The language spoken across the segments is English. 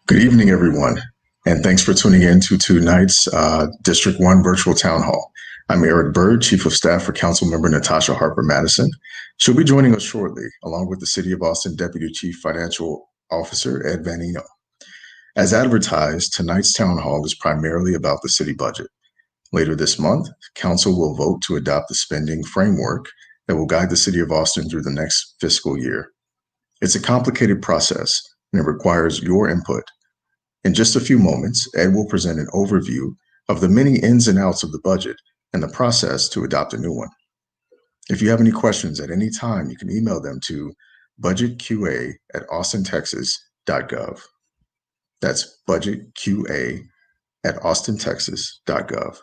Good evening, everyone, and thanks for tuning in to tonight's District 1 Virtual Town Hall. I'm Eric Bird, Chief of Staff for Councilmember Natasha Harper-Madison. She'll be joining us shortly, along with the City of Austin Deputy Chief Financial Officer, Ed Van Eno. As advertised, tonight's Town Hall is primarily about the city budget. Later this month, Council will vote to adopt the spending framework that will guide the City of Austin through the next fiscal year. It's a complicated process, and it requires your input. In just a few moments, Ed will present an overview of the many ins and outs of the budget and the process to adopt a new one. If you have any questions at any time, you can email them to budgetqa@austintexas.gov. That's budgetqa@austintexas.gov.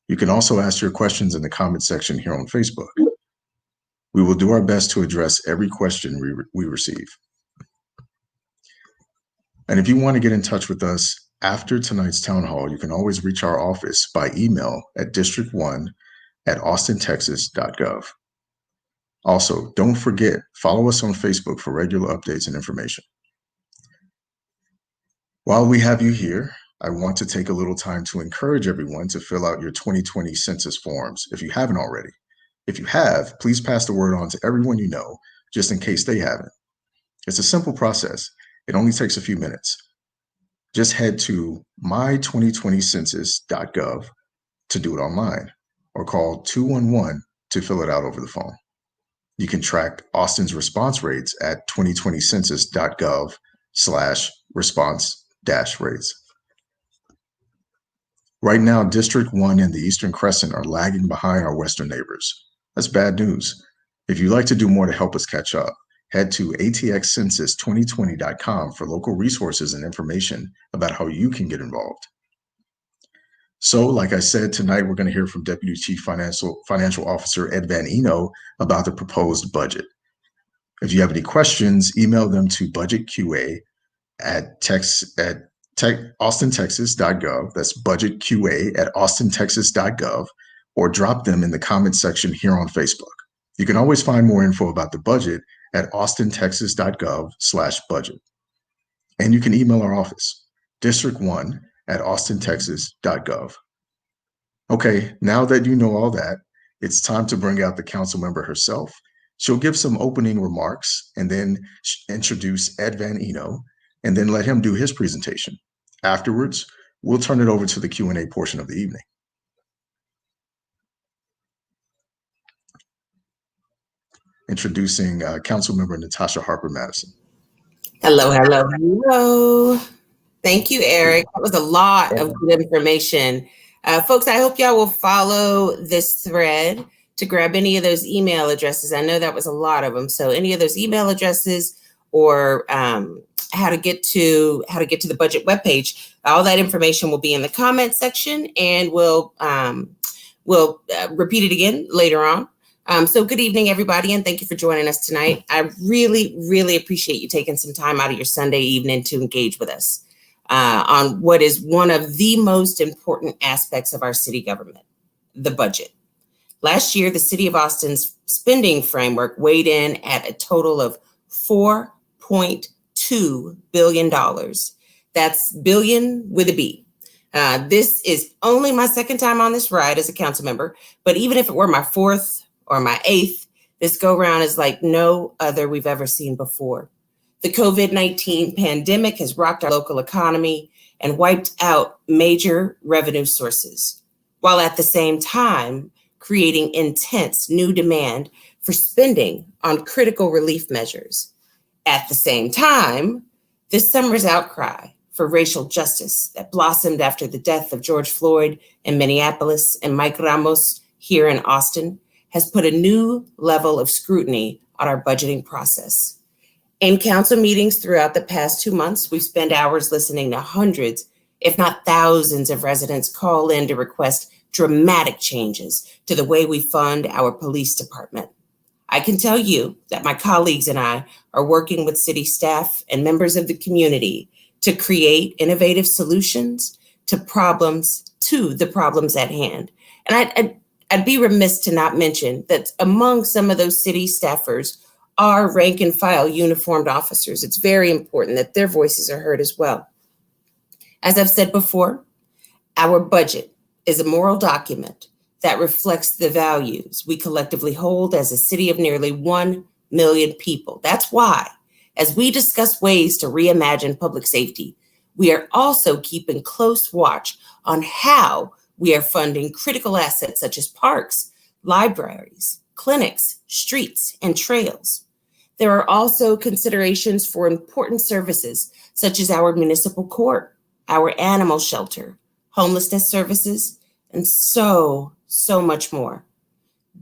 You can also ask your questions in the comment section here on Facebook. We will do our best to address every question we receive. And if you want to get in touch with us after tonight's town hall, you can always reach our office by email at district1@austintexas.gov. Also, don't forget, follow us on Facebook for regular updates and information. While we have you here, I want to take a little time to encourage everyone to fill out your 2020 census forms if you haven't already. If you have, please pass the word on to everyone you know, just in case they haven't. It's a simple process. It only takes a few minutes. Just head to my2020census.gov to do it online, or call 211 to fill it out over the phone. You can track Austin's response rates at 2020census.gov/response-rates. Right now, District 1 and the Eastern Crescent are lagging behind our Western neighbors. That's bad news. If you'd like to do more to help us catch up, head to atxcensus2020.com for local resources and information about how you can get involved. So, like I said, tonight we're going to hear from Deputy Chief Financial Officer Ed Van Eno about the proposed budget. If you have any questions, email them to budgetqa@austintexas.gov. That's budgetqa@austintexas.gov, or drop them in the comment section here on Facebook. You can always find more info about the budget at austintexas.gov/budget. And you can email our office, district1@austintexas.gov. Okay, now that you know all that, it's time to bring out the council member herself. She'll give some opening remarks and then introduce Ed Van Eno, and then let him do his presentation. Afterwards, we'll turn it over to the Q&A portion of the evening. Introducing Councilmember Natasha Harper-Madison. Hello. Thank you, Eric. That was a lot of good information. Folks, I hope y'all will follow this thread to grab any of those email addresses. I know that was a lot of them. So any of those email addresses, or how to get to the budget webpage, all that information will be in the comment section, and we'll repeat it again later on. So good evening, everybody, and thank you for joining us tonight. I really, really appreciate you taking some time out of your Sunday evening to engage with us on what is one of the most important aspects of our city government, the budget. Last year, the City of Austin's spending framework weighed in at a total of $4.2 billion. That's billion with a B. This is only my second time on this ride as a council member, but even if it were my fourth or my eighth, this go-round is like no other we've ever seen before. The COVID-19 pandemic has rocked our local economy and wiped out major revenue sources, while at the same time creating intense new demand for spending on critical relief measures. At the same time, this summer's outcry for racial justice that blossomed after the death of George Floyd in Minneapolis and Mike Ramos here in Austin has put a new level of scrutiny on our budgeting process. In council meetings throughout the past 2 months, we've spent hours listening to hundreds, if not thousands, of residents call in to request dramatic changes to the way we fund our police department. I can tell you that my colleagues and I are working with city staff and members of the community to create innovative solutions to the problems at hand. And I'd be remiss to not mention that among some of those city staffers are rank and file uniformed officers. It's very important that their voices are heard as well. As I've said before, our budget is a moral document that reflects the values we collectively hold as a city of nearly 1 million people. That's why, as we discuss ways to reimagine public safety, we are also keeping close watch on how we are funding critical assets such as parks, libraries, clinics, streets, and trails. There are also considerations for important services such as our municipal court, our animal shelter, homelessness services, and so much more.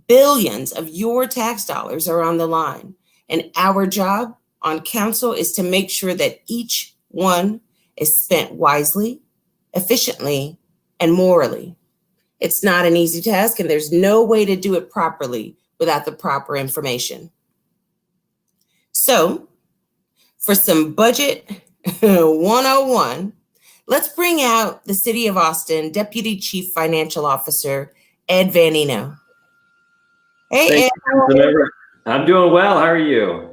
Billions of your tax dollars are on the line, and our job on council is to make sure that each one is spent wisely, efficiently, and morally. It's not an easy task, and there's no way to do it properly without the proper information. So, for some budget 101, let's bring out the City of Austin Deputy Chief Financial Officer, Ed Vanino. Hey, Ed. I'm doing well. How are you?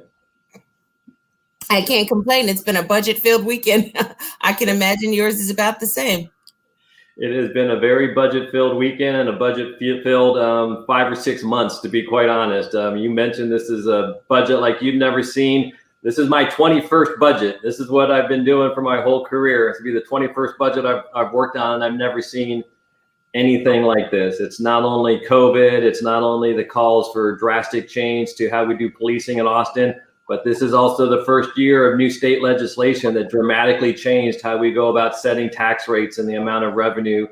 I can't complain. It's been a budget-filled weekend. I can imagine yours is about the same. It has been a very budget-filled weekend and a budget-filled 5 or 6 months, to be quite honest. You mentioned this is a budget like you've never seen. This is my 21st budget. This is what I've been doing for my whole career. It's be the 21st budget I've worked on, and I've never seen anything like this. It's not only COVID, it's not only the calls for drastic change to how we do policing in Austin, but this is also the first year of new state legislation that dramatically changed how we go about setting tax rates and the amount of revenue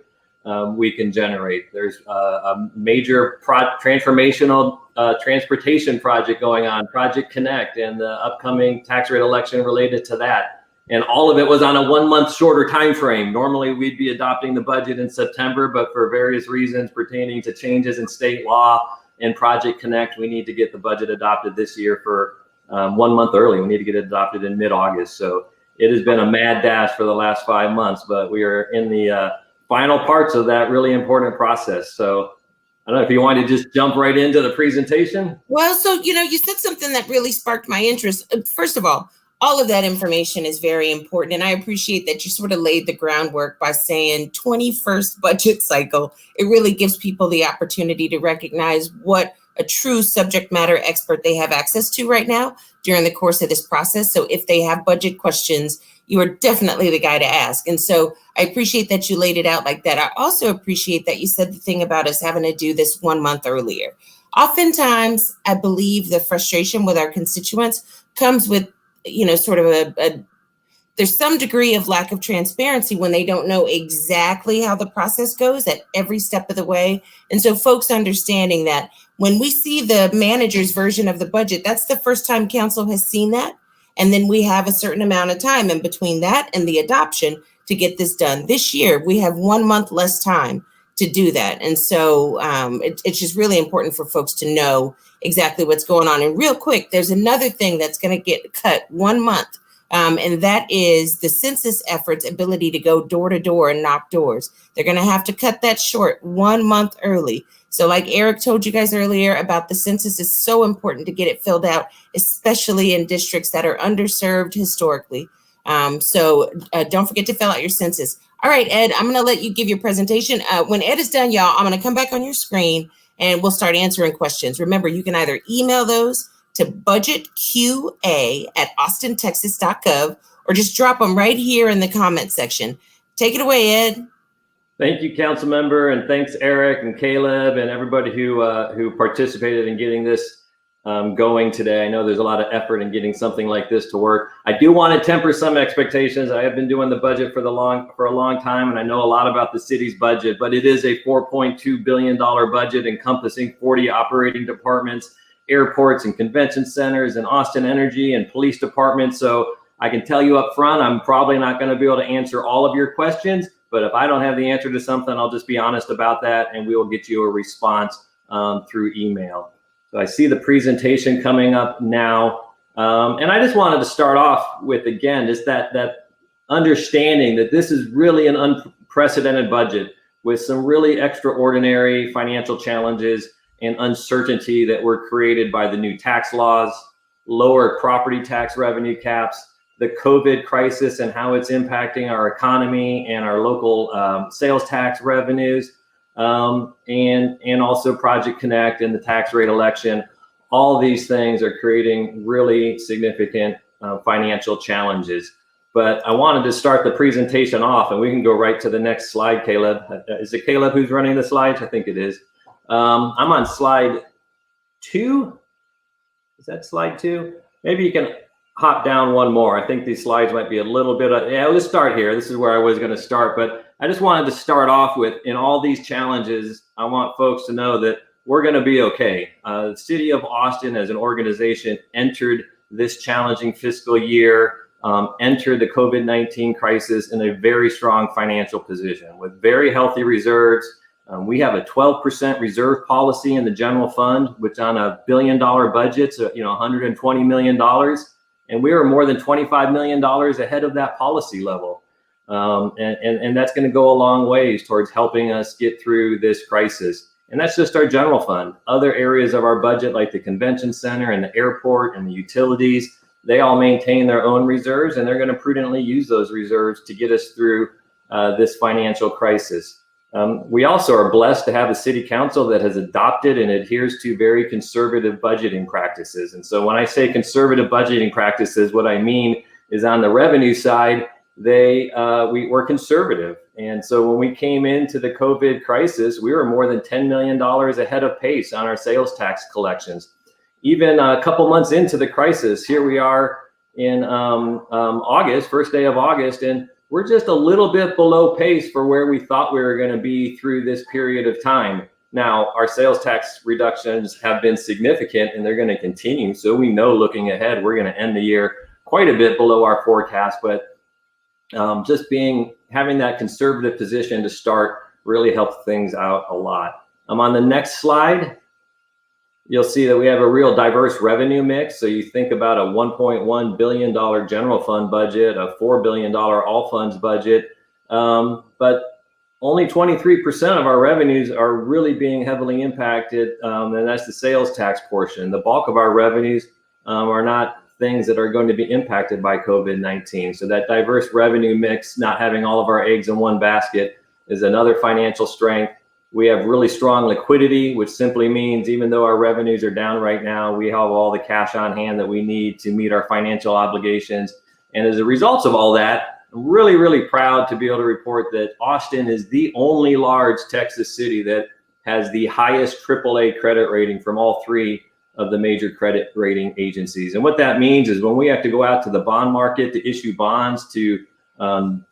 we can generate. There's a major transformational transportation project going on, Project Connect, and the upcoming tax rate election related to that. And all of it was on a 1 month shorter time frame. Normally we'd be adopting the budget in September, but for various reasons pertaining to changes in state law and Project Connect, we need to get the budget adopted this year for 1 month early. We need to get it adopted in mid-August. So it has been a mad dash for the last 5 months, but we are in the final parts of that really important process. So I don't know if you want to just jump right into the presentation. Well, so, you said something that really sparked my interest. First of all of that information is very important. And I appreciate that you sort of laid the groundwork by saying 21st budget cycle. It really gives people the opportunity to recognize what a true subject matter expert they have access to right now during the course of this process. So if they have budget questions, you are definitely the guy to ask. And so I appreciate that you laid it out like that. I also appreciate that you said the thing about us having to do this 1 month earlier. Oftentimes, I believe the frustration with our constituents comes with, sort of there's some degree of lack of transparency when they don't know exactly how the process goes at every step of the way. And so folks understanding that when we see the manager's version of the budget, that's the first time council has seen that. And then we have a certain amount of time in between that and the adoption to get this done. This year, we have 1 month less time to do that. And so it's just really important for folks to know exactly what's going on. And real quick, there's another thing that's going to get cut 1 month. And that is the census effort's ability to go door to door and knock doors. They're going to have to cut that short 1 month early. So like Eric told you guys earlier about the census is so important to get it filled out, especially in districts that are underserved historically. So don't forget to fill out your census. All right, Ed, I'm going to let you give your presentation. When Ed is done, y'all, I'm going to come back on your screen and we'll start answering questions. Remember, you can either email those to budgetqa@austintexas.gov or just drop them right here in the comment section. Take it away, Ed. Thank you, council member, and thanks Eric and Caleb and everybody who participated in getting this going today. I know there's a lot of effort in getting something like this to work. I do want to temper some expectations. I have been doing the budget for a long time, and I know a lot about the city's budget, but it is a $4.2 billion budget encompassing 40 operating departments, airports and convention centers, and Austin Energy and police departments. So I can tell you up front, I'm probably not going to be able to answer all of your questions, but if I don't have the answer to something, I'll just be honest about that, and we will get you a response through email. So I see the presentation coming up now. And I just wanted to start off with, again, just that understanding that this is really an unprecedented budget with some really extraordinary financial challenges and uncertainty that were created by the new tax laws, lower property tax revenue caps, the COVID crisis and how it's impacting our economy and our local sales tax revenues, and also Project Connect and the tax rate election. All these things are creating really significant financial challenges. But I wanted to start the presentation off, and we can go right to the next slide, Caleb. Is it Caleb who's running the slides? I think it is. I'm on slide 2. Is that slide 2? Maybe you can hop down one more. I think these slides might be a little bit, yeah, let's start here. This is where I was going to start, but I just wanted to start off with, in all these challenges, I want folks to know that we're going to be okay. The City of Austin as an organization entered this challenging fiscal year, entered the COVID-19 crisis in a very strong financial position with very healthy reserves. We have a 12% reserve policy in the general fund, which on a $1 billion budget, so $120 million, and we are more than $25 million ahead of that policy level. And that's going to go a long ways towards helping us get through this crisis. And that's just our general fund. Other areas of our budget, like the convention center and the airport and the utilities, they all maintain their own reserves, and they're going to prudently use those reserves to get us through this financial crisis. We also are blessed to have a city council that has adopted and adheres to very conservative budgeting practices. And so when I say conservative budgeting practices, what I mean is on the revenue side, we're conservative. And so when we came into the COVID crisis, we were more than $10 million ahead of pace on our sales tax collections. Even a couple months into the crisis, here we are in August, first day of August, and we're just a little bit below pace for where we thought we were going to be through this period of time. Now, our sales tax reductions have been significant, and they're going to continue. So we know looking ahead, we're going to end the year quite a bit below our forecast, but just having that conservative position to start really helps things out a lot. On the next slide, you'll see that we have a real diverse revenue mix. So you think about a $1.1 billion general fund budget, a $4 billion all funds budget, but only 23% of our revenues are really being heavily impacted, and that's the sales tax portion. The bulk of our revenues are not things that are going to be impacted by COVID-19. So that diverse revenue mix, not having all of our eggs in one basket, is another financial strength. We have really strong liquidity, which simply means even though our revenues are down right now, we have all the cash on hand that we need to meet our financial obligations. And as a result of all that, I'm really, really proud to be able to report that Austin is the only large Texas city that has the highest AAA credit rating from all 3 of the major credit rating agencies. And what that means is when we have to go out to the bond market to issue bonds to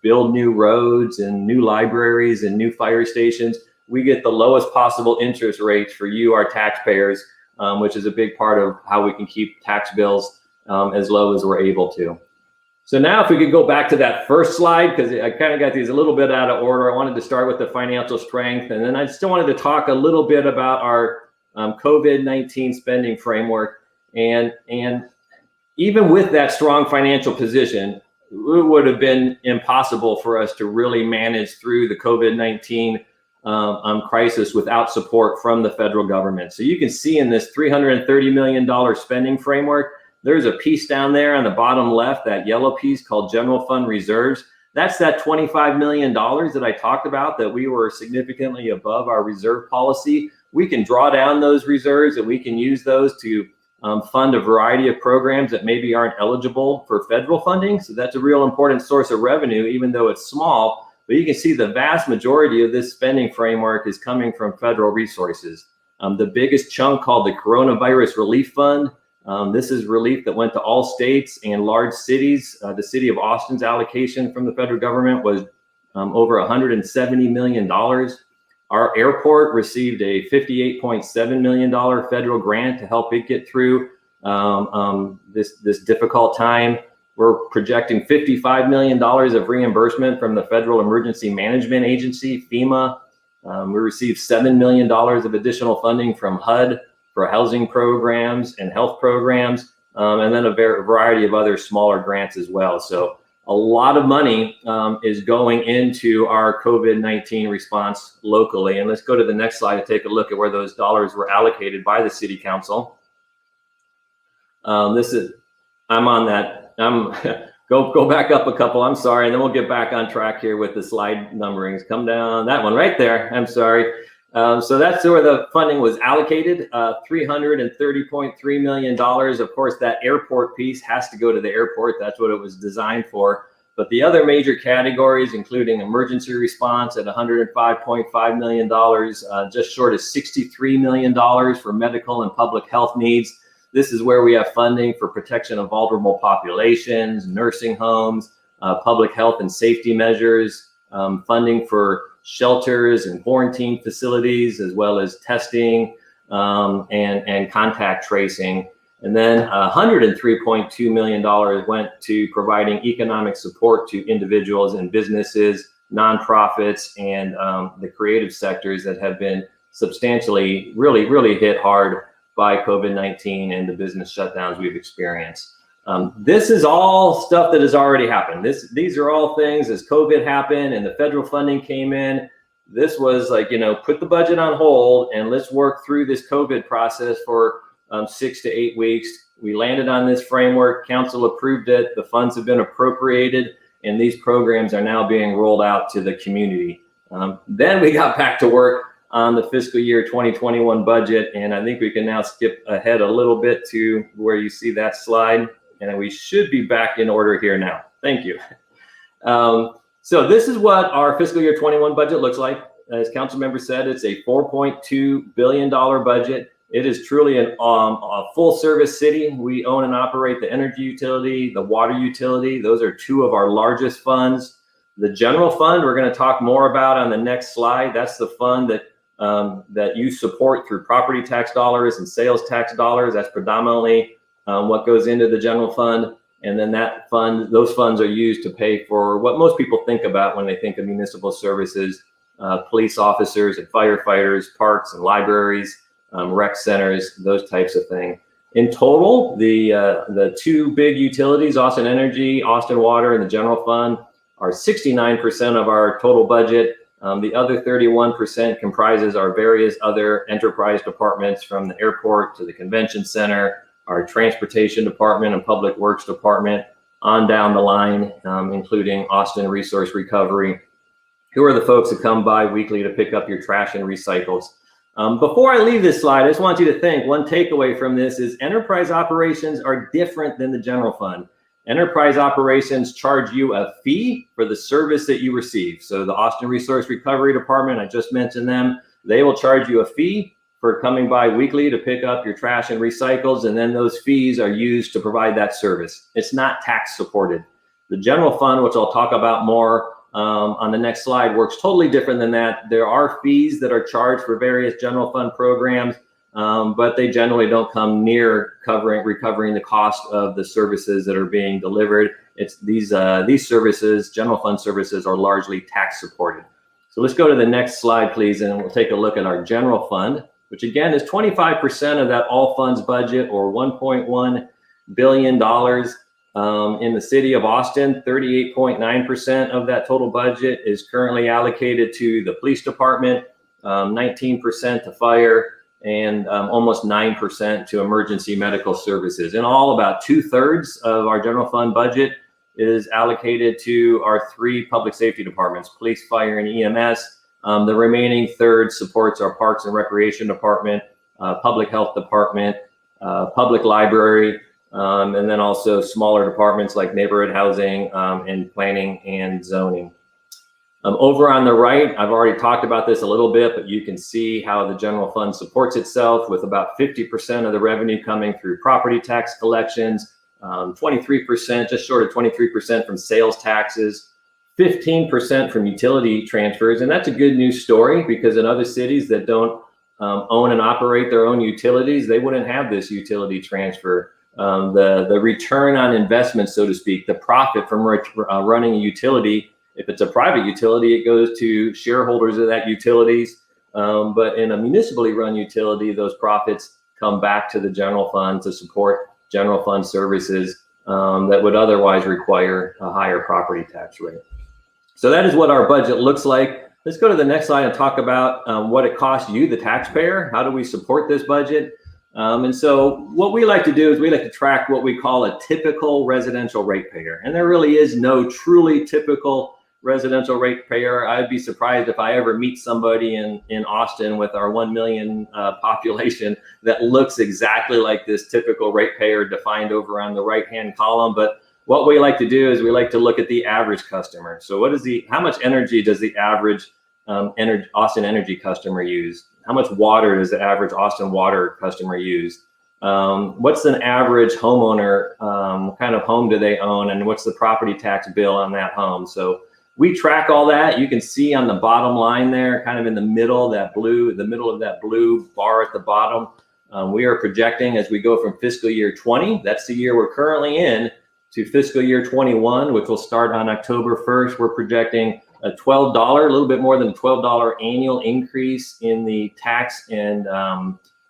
build new roads and new libraries and new fire stations, we get the lowest possible interest rates for you, our taxpayers, which is a big part of how we can keep tax bills as low as we're able to. So now if we could go back to that first slide, because I kind of got these a little bit out of order. I wanted to start with the financial strength, and then I still wanted to talk a little bit about our COVID-19 spending framework. And even with that strong financial position, it would have been impossible for us to really manage through the COVID-19 crisis without support from the federal government. So you can see in this $330 million spending framework, there's a piece down there on the bottom left, that yellow piece called general fund reserves. That's that $25 million that I talked about, that we were significantly above our reserve policy. We can draw down those reserves and we can use those to fund a variety of programs that maybe aren't eligible for federal funding. So that's a real important source of revenue, even though it's small. But you can see the vast majority of this spending framework is coming from federal resources. The biggest chunk, called the Coronavirus Relief Fund, this is relief that went to all states and large cities. The city of Austin's allocation from the federal government was over $170 million. Our airport received a $58.7 million federal grant to help it get through this difficult time. We're projecting $55 million of reimbursement from the Federal Emergency Management Agency, FEMA. We received $7 million of additional funding from HUD for housing programs and health programs, and then a variety of other smaller grants as well. So a lot of money is going into our COVID-19 response locally. And let's go to the next slide and take a look at where those dollars were allocated by the City Council. I'm Go back up a couple. I'm sorry. And then we'll get back on track here with the slide numberings. Come down that one right there. I'm sorry. So that's where the funding was allocated, $330.3 million. Of course, that airport piece has to go to the airport. That's what it was designed for. But the other major categories, including emergency response at $105.5 million, just short of $63 million for medical and public health needs. This is where we have funding for protection of vulnerable populations, nursing homes, public health and safety measures, funding for shelters and quarantine facilities, as well as testing and contact tracing. And then $103.2 million went to providing economic support to individuals and businesses, nonprofits, and the creative sectors that have been substantially, really hit hard by COVID-19 and the business shutdowns we've experienced. This is all stuff that has already happened. These are all things as COVID happened and the federal funding came in. This was like, put the budget on hold and let's work through this COVID process for 6 to 8 weeks. We landed on this framework. Council approved it. The funds have been appropriated, and these programs are now being rolled out to the community. Then we got back to work on the fiscal year 2021 budget, and I think we can now skip ahead a little bit to where you see that slide, and we should be back in order here now. Thank you. So this is what our fiscal year 21 budget looks like. As council member said, it's a $4.2 billion budget. It is truly a full service city. We own and operate the energy utility, the water utility. Those are two of our largest funds. The general fund, we're going to talk more about on the next slide. That's the fund that you support through property tax dollars and sales tax dollars. That's predominantly what goes into the general fund. And then those funds are used to pay for what most people think about when they think of municipal services, police officers and firefighters, parks and libraries, rec centers, those types of things. In total, the two big utilities, Austin Energy, Austin Water, and the general fund are 69% of our total budget. The other 31% comprises our various other enterprise departments, from the airport to the convention center, our transportation department and public works department, on down the line, including Austin Resource Recovery, who are the folks that come by weekly to pick up your trash and recycles. Before I leave this slide, I just want you to think, one takeaway from this is enterprise operations are different than the general fund. Enterprise operations charge you a fee for the service that you receive. So the Austin Resource Recovery Department, I just mentioned them, they will charge you a fee for coming by weekly to pick up your trash and recycles, and then those fees are used to provide that service. It's not tax supported. The general fund, which I'll talk about more on the next slide, works totally different than that. There are fees that are charged for various general fund programs, but they generally don't come near recovering the cost of the services that are being delivered. It's these services, general fund services, are largely tax supported. So let's go to the next slide, please, and we'll take a look at our general fund, which again is 25% of that all funds budget, or $1.1 billion. In the city of Austin, 38.9% of that total budget is currently allocated to the police department, 19% to fire, and almost 9% to emergency medical services. In all, about 2/3 of our general fund budget is allocated to our three public safety departments, police, fire, and EMS. The remaining third supports our parks and recreation department, public health department, public library, and then also smaller departments like neighborhood housing and planning and zoning. Over on the right, I've already talked about this a little bit, but you can see how the general fund supports itself with about 50% of the revenue coming through property tax collections, 23%, just short of 23% from sales taxes, 15% from utility transfers. And that's a good news story, because in other cities that don't own and operate their own utilities, they wouldn't have this utility transfer. The return on investment, so to speak, the profit from running a utility, if it's a private utility, it goes to shareholders of that utilities. But in a municipally run utility, those profits come back to the general fund to support general fund services that would otherwise require a higher property tax rate. So that is what our budget looks like. Let's go to the next slide and talk about what it costs you, the taxpayer. How do we support this budget? And so what we like to do is we like to track what we call a typical residential ratepayer. And there really is no truly typical residential ratepayer. I'd be surprised if I ever meet somebody in Austin with our 1 million population that looks exactly like this typical ratepayer defined over on the right-hand column. But what we like to do is we like to look at the average customer. So how much energy does the average Austin Energy customer use? How much water does the average Austin Water customer use? What's an average homeowner? What kind of home do they own? And what's the property tax bill on that home? So we track all that. You can see on the bottom line there, kind of in the middle of that blue bar at the bottom, we are projecting as we go from fiscal year 20, that's the year we're currently in, to fiscal year 21, which will start on October 1st. We're projecting a $12, a little bit more than $12 annual increase in the tax and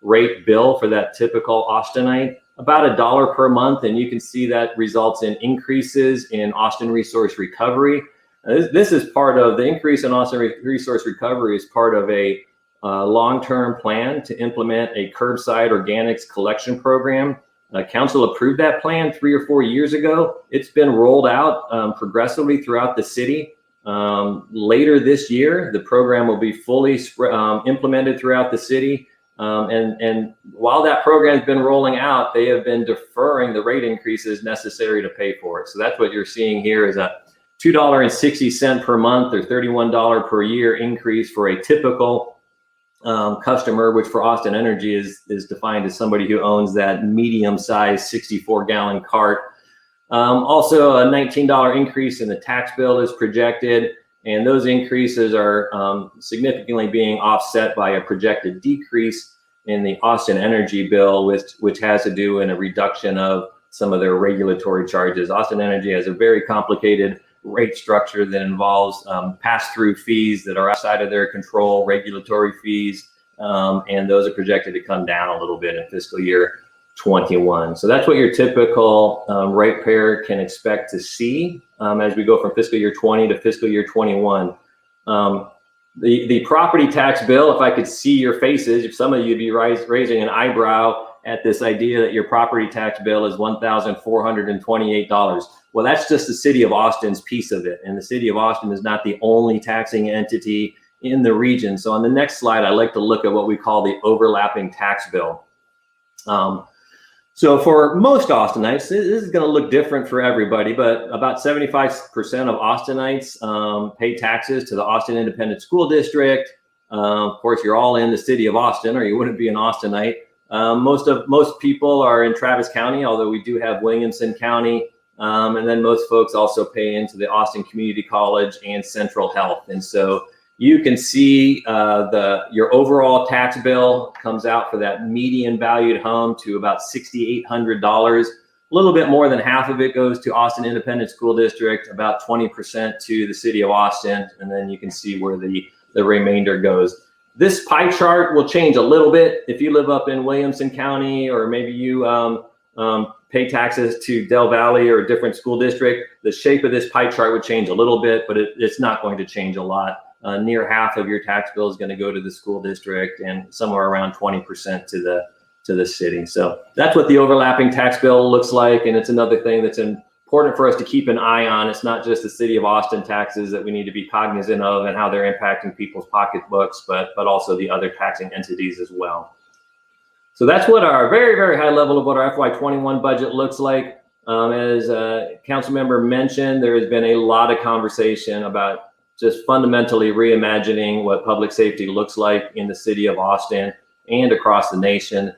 rate bill for that typical Austinite, about $1 per month. And you can see that results in increases in Austin Resource Recovery. This is part of the increase in Austin Resource Recovery is part of a long-term plan to implement a curbside organics collection program. Council approved that plan 3 or 4 years ago. It's been rolled out progressively throughout the city. Later this year, the program will be fully implemented throughout the city. And while that program has been rolling out, they have been deferring the rate increases necessary to pay for it. So that's what you're seeing here is a $2.60 per month or $31 per year increase for a typical customer, which for Austin Energy is defined as somebody who owns that medium-sized 64-gallon cart. Also, a $19 increase in the tax bill is projected, and those increases are significantly being offset by a projected decrease in the Austin Energy bill, which has to do in a reduction of some of their regulatory charges. Austin Energy has a very complicated rate structure that involves pass-through fees that are outside of their control, regulatory fees, and those are projected to come down a little bit in fiscal year 21. So that's what your typical ratepayer can expect to see as we go from fiscal year 20 to fiscal year 21. The property tax bill, if I could see your faces, if some of you'd be raising an eyebrow at this idea that your property tax bill is $1,428. Well, that's just the city of Austin's piece of it. And the city of Austin is not the only taxing entity in the region. So on the next slide, I like to look at what we call the overlapping tax bill. So for most Austinites, this is going to look different for everybody, but about 75% of Austinites pay taxes to the Austin Independent School District. Of course, you're all in the city of Austin, or you wouldn't be an Austinite. Most people are in Travis County, although we do have Williamson County. And then most folks also pay into the Austin Community College and Central Health. And so you can see your overall tax bill comes out for that median valued home to about $6,800. A little bit more than half of it goes to Austin Independent School District, about 20% to the city of Austin. And then you can see where the remainder goes. This pie chart will change a little bit if you live up in Williamson County, or maybe you pay taxes to Del Valley or a different school district. The shape of this pie chart would change a little bit, but it's not going to change a lot. Near half of your tax bill is going to go to the school district, and somewhere around 20% to the city. So that's what the overlapping tax bill looks like, and it's another thing that's important for us to keep an eye on. It's not just the city of Austin taxes that we need to be cognizant of and how they're impacting people's pocketbooks, but also the other taxing entities as well. So that's what our very, very high level of what our FY21 budget looks like. As council member mentioned, there has been a lot of conversation about just fundamentally reimagining what public safety looks like in the city of Austin and across the nation.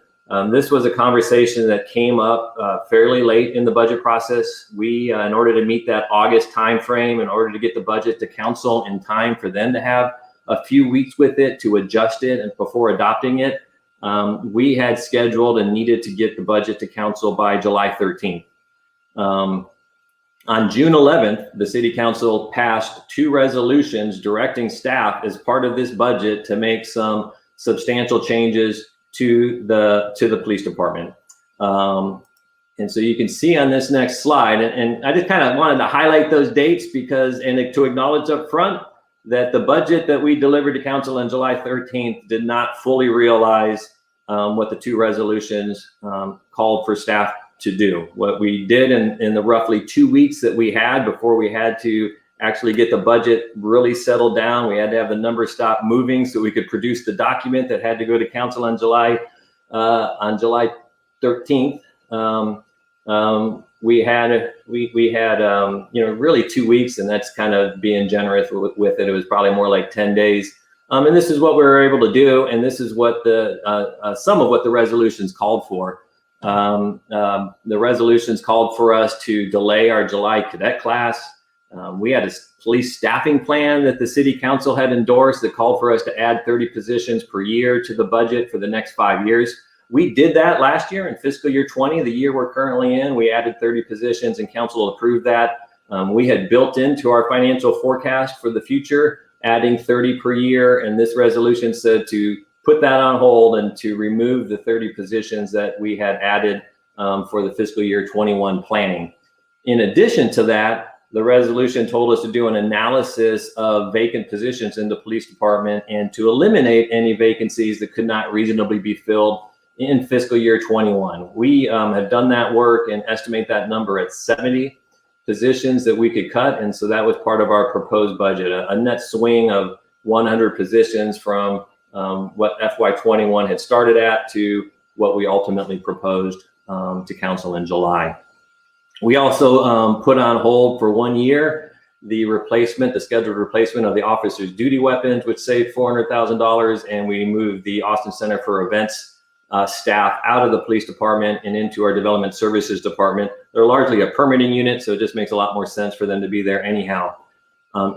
This was a conversation that came up fairly late in the budget process. We, in order to meet that August timeframe, in order to get the budget to council in time for them to have a few weeks with it to adjust it and before adopting it, we had scheduled and needed to get the budget to council by July 13th. On June 11th, the city council passed 2 resolutions directing staff as part of this budget to make some substantial changes to the police department. And so you can see on this next slide, and I just kind of wanted to highlight those dates and to acknowledge up front that the budget that we delivered to council on July 13th did not fully realize what the two resolutions called for staff to do. What we did in the roughly 2 weeks that we had before we had to actually get the budget really settled down, we had to have the numbers stop moving so we could produce the document that had to go to council on July 13th. We had really 2 weeks, and that's kind of being generous with it. It was probably more like 10 days. And this is what we were able to do, and this is what some of what the resolutions called for. The resolutions called for us to delay our July cadet class. We had a police staffing plan that the city council had endorsed that called for us to add 30 positions per year to the budget for the next 5 years. We did that last year in fiscal year 20, the year we're currently in. We added 30 positions and council approved that. We had built into our financial forecast for the future, adding 30 per year, and this resolution said to put that on hold and to remove the 30 positions that we had added for the fiscal year 21 planning. In addition to that, the resolution told us to do an analysis of vacant positions in the police department and to eliminate any vacancies that could not reasonably be filled in fiscal year 21. We have done that work and estimate that number at 70 positions that we could cut. And so that was part of our proposed budget, a net swing of 100 positions from what FY21 had started at to what we ultimately proposed to council in July. We also put on hold for 1 year the scheduled replacement of the officers' duty weapons, which saved $400,000, and we moved the Austin Center for Events staff out of the police department and into our development services department. They're largely a permitting unit, so it just makes a lot more sense for them to be there anyhow.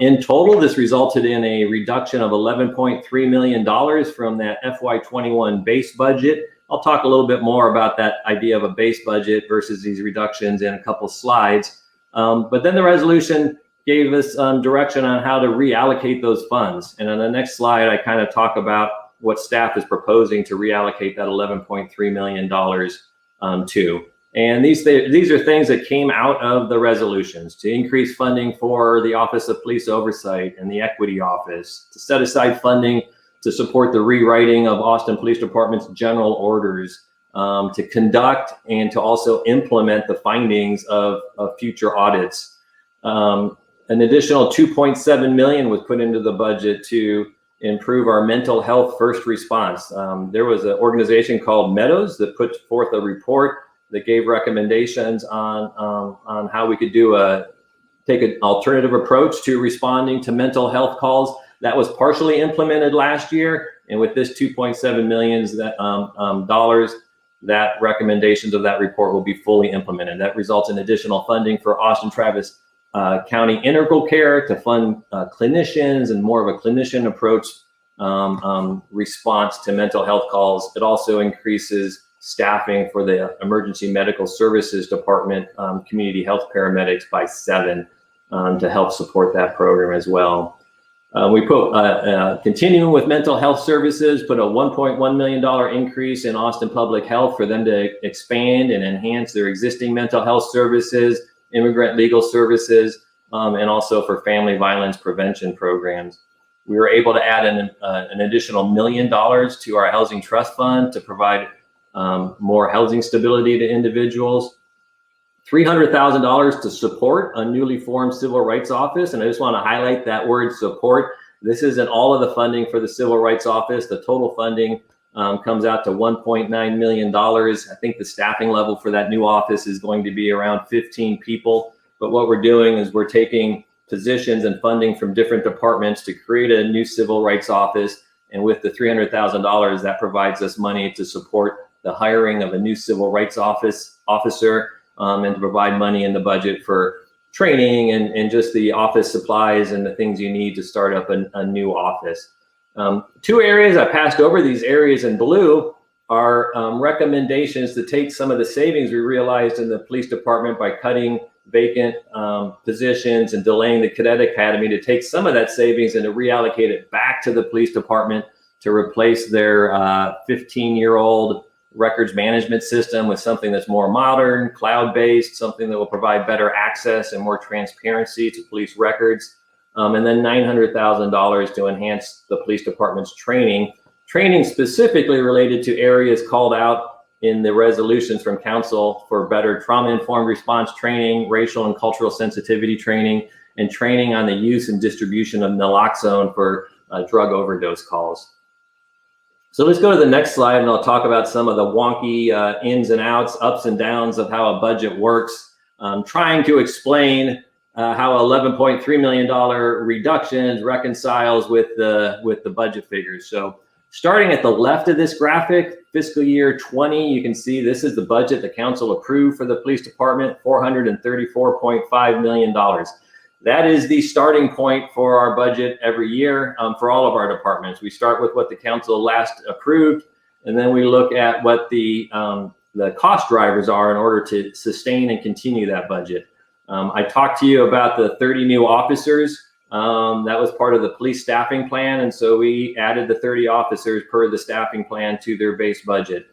In total, this resulted in a reduction of $11.3 million from that FY21 base budget. I'll talk a little bit more about that idea of a base budget versus these reductions in a couple slides. But then the resolution gave us direction on how to reallocate those funds. And on the next slide, I kind of talk about what staff is proposing to reallocate that $11.3 million to. And these are things that came out of the resolutions: to increase funding for the Office of Police Oversight and the Equity Office, to set aside funding to support the rewriting of Austin Police Department's general orders, to conduct and to also implement the findings of future audits. An additional $2.7 million was put into the budget to improve our mental health first response. There was an organization called Meadows that put forth a report that gave recommendations on how we could take an alternative approach to responding to mental health calls. That was partially implemented last year, and with this $2.7 million that recommendations of that report will be fully implemented. That results in additional funding for Austin Travis County Integral Care to fund clinicians and more of a clinician approach response to mental health calls. It also increases staffing for the Emergency Medical Services Department, community health paramedics by 7 to help support that program as well. We put, continuing with mental health services, put a $1.1 million increase in Austin Public Health for them to expand and enhance their existing mental health services, immigrant legal services, and also for family violence prevention programs. We were able to add an additional $1 million to our housing trust fund to provide more housing stability to individuals. $300,000 to support a newly formed civil rights office. And I just want to highlight that word support. This isn't all of the funding for the civil rights office. The total funding comes out to $1.9 million. I think the staffing level for that new office is going to be around 15 people. But what we're doing is we're taking positions and funding from different departments to create a new civil rights office. And with the $300,000, that provides us money to support the hiring of a new civil rights officer, and to provide money in the budget for training and just the office supplies and the things you need to start up a new office. 2 areas I passed over. These areas in blue are recommendations to take some of the savings we realized in the police department by cutting vacant positions and delaying the cadet academy, to take some of that savings and to reallocate it back to the police department to replace their 15-year-old records management system with something that's more modern, cloud-based, something that will provide better access and more transparency to police records. And then $900,000 to enhance the police department's training training specifically related to areas called out in the resolutions from council for better trauma-informed response training, racial and cultural sensitivity training, and training on the use and distribution of naloxone for drug overdose calls. So let's go to the next slide, and I'll talk about some of the wonky ins and outs, ups and downs of how a budget works. Trying to explain how $11.3 million reductions reconciles with the budget figures. So starting at the left of this graphic, fiscal year 20, you can see this is the budget the council approved for the police department, $434.5 million. That is the starting point for our budget every year for all of our departments. We start with what the council last approved, and then we look at what the cost drivers are in order to sustain and continue that budget. I talked to you about the 30 new officers. That was part of the police staffing plan, and so we added the 30 officers per the staffing plan to their base budget.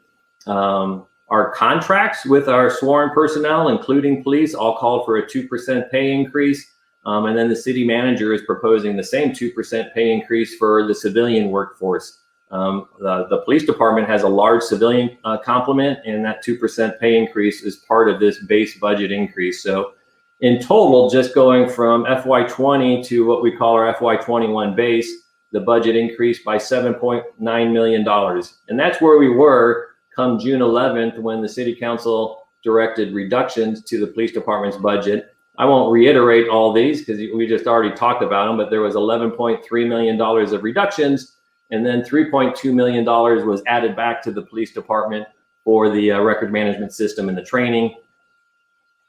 Our contracts with our sworn personnel, including police, all called for a 2% pay increase. And then the city manager is proposing the same 2% pay increase for the civilian workforce. The police department has a large civilian complement, and that 2% pay increase is part of this base budget increase. So in total, just going from FY20 to what we call our FY21 base, the budget increased by $7.9 million. And that's where we were come June 11th when the city council directed reductions to the police department's budget. I won't reiterate all these because we just already talked about them, but there was $11.3 million of reductions, and then $3.2 million was added back to the police department for the record management system and the training.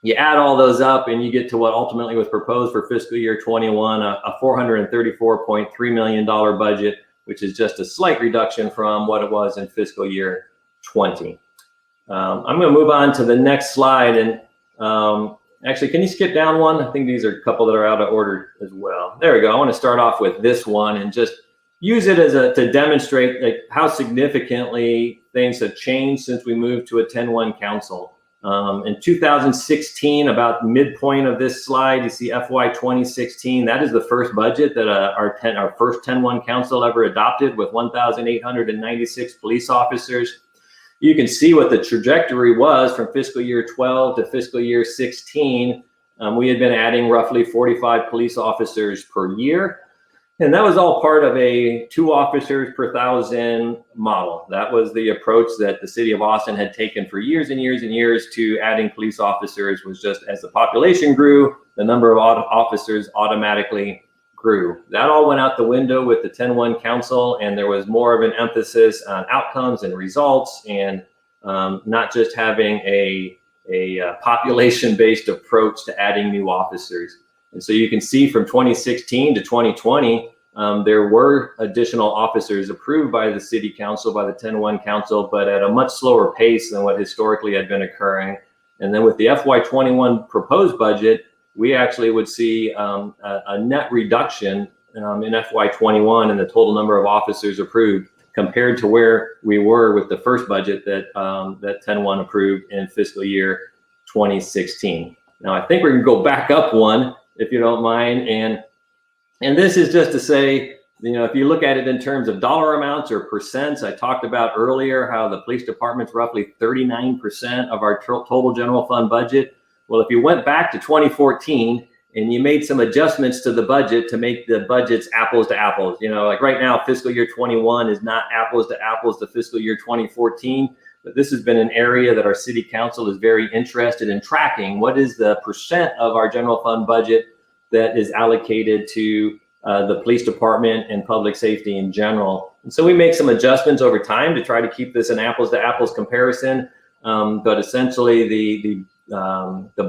You add all those up and you get to what ultimately was proposed for fiscal year 21, a $434.3 million budget, which is just a slight reduction from what it was in fiscal year 20. I'm going to move on to the next slide, and actually, can you skip down one? I think these are a couple that are out of order as well. There we go. I want to start off with this one and just use it as to demonstrate like how significantly things have changed since we moved to a 10-1 council. In 2016, about midpoint of this slide, you see FY 2016. That is the first budget that our first 10-1 council ever adopted, with 1,896 police officers. You can see what the trajectory was from fiscal year 12 to fiscal year 16. We had been adding roughly 45 police officers per year. And that was all part of a 2 officers per 1,000 model. That was the approach that the city of Austin had taken for years and years and years to adding police officers. Was just as the population grew, the number of officers automatically grew. That all went out the window with the 10-1 council, and there was more of an emphasis on outcomes and results, and not just having a population-based approach to adding new officers. And so you can see from 2016 to 2020, there were additional officers approved by the city council, by the 10-1 council, but at a much slower pace than what historically had been occurring. And then with the FY21 proposed budget, we actually would see a net reduction in FY21 in the total number of officers approved compared to where we were with the first budget that 10-1 approved in fiscal year 2016. Now, I think we're going to go back up one, if you don't mind. And this is just to say, you know, if you look at it in terms of dollar amounts or percents, I talked about earlier how the police department's roughly 39% of our total general fund budget. Well, if you went back to 2014 and you made some adjustments to the budget to make the budgets apples to apples, you know, like right now, fiscal year 21 is not apples to fiscal year 2014, but this has been an area that our city council is very interested in tracking. What is the percent of our general fund budget that is allocated to the police department and public safety in general? And so we make some adjustments over time to try to keep this an apples to apples comparison. But essentially the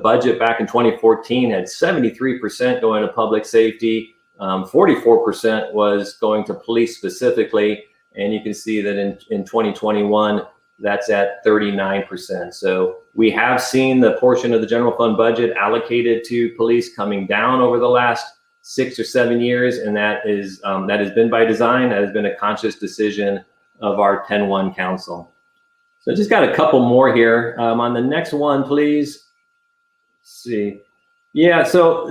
budget back in 2014 had 73% going to public safety, 44% was going to police specifically, and you can see that in 2021, that's at 39%. So we have seen the portion of the general fund budget allocated to police coming down over the last 6 or 7 years, and that has been by design. That has been a conscious decision of our 10-1 council. So I just got a couple more here. On the next one, please. Let's see. Yeah, so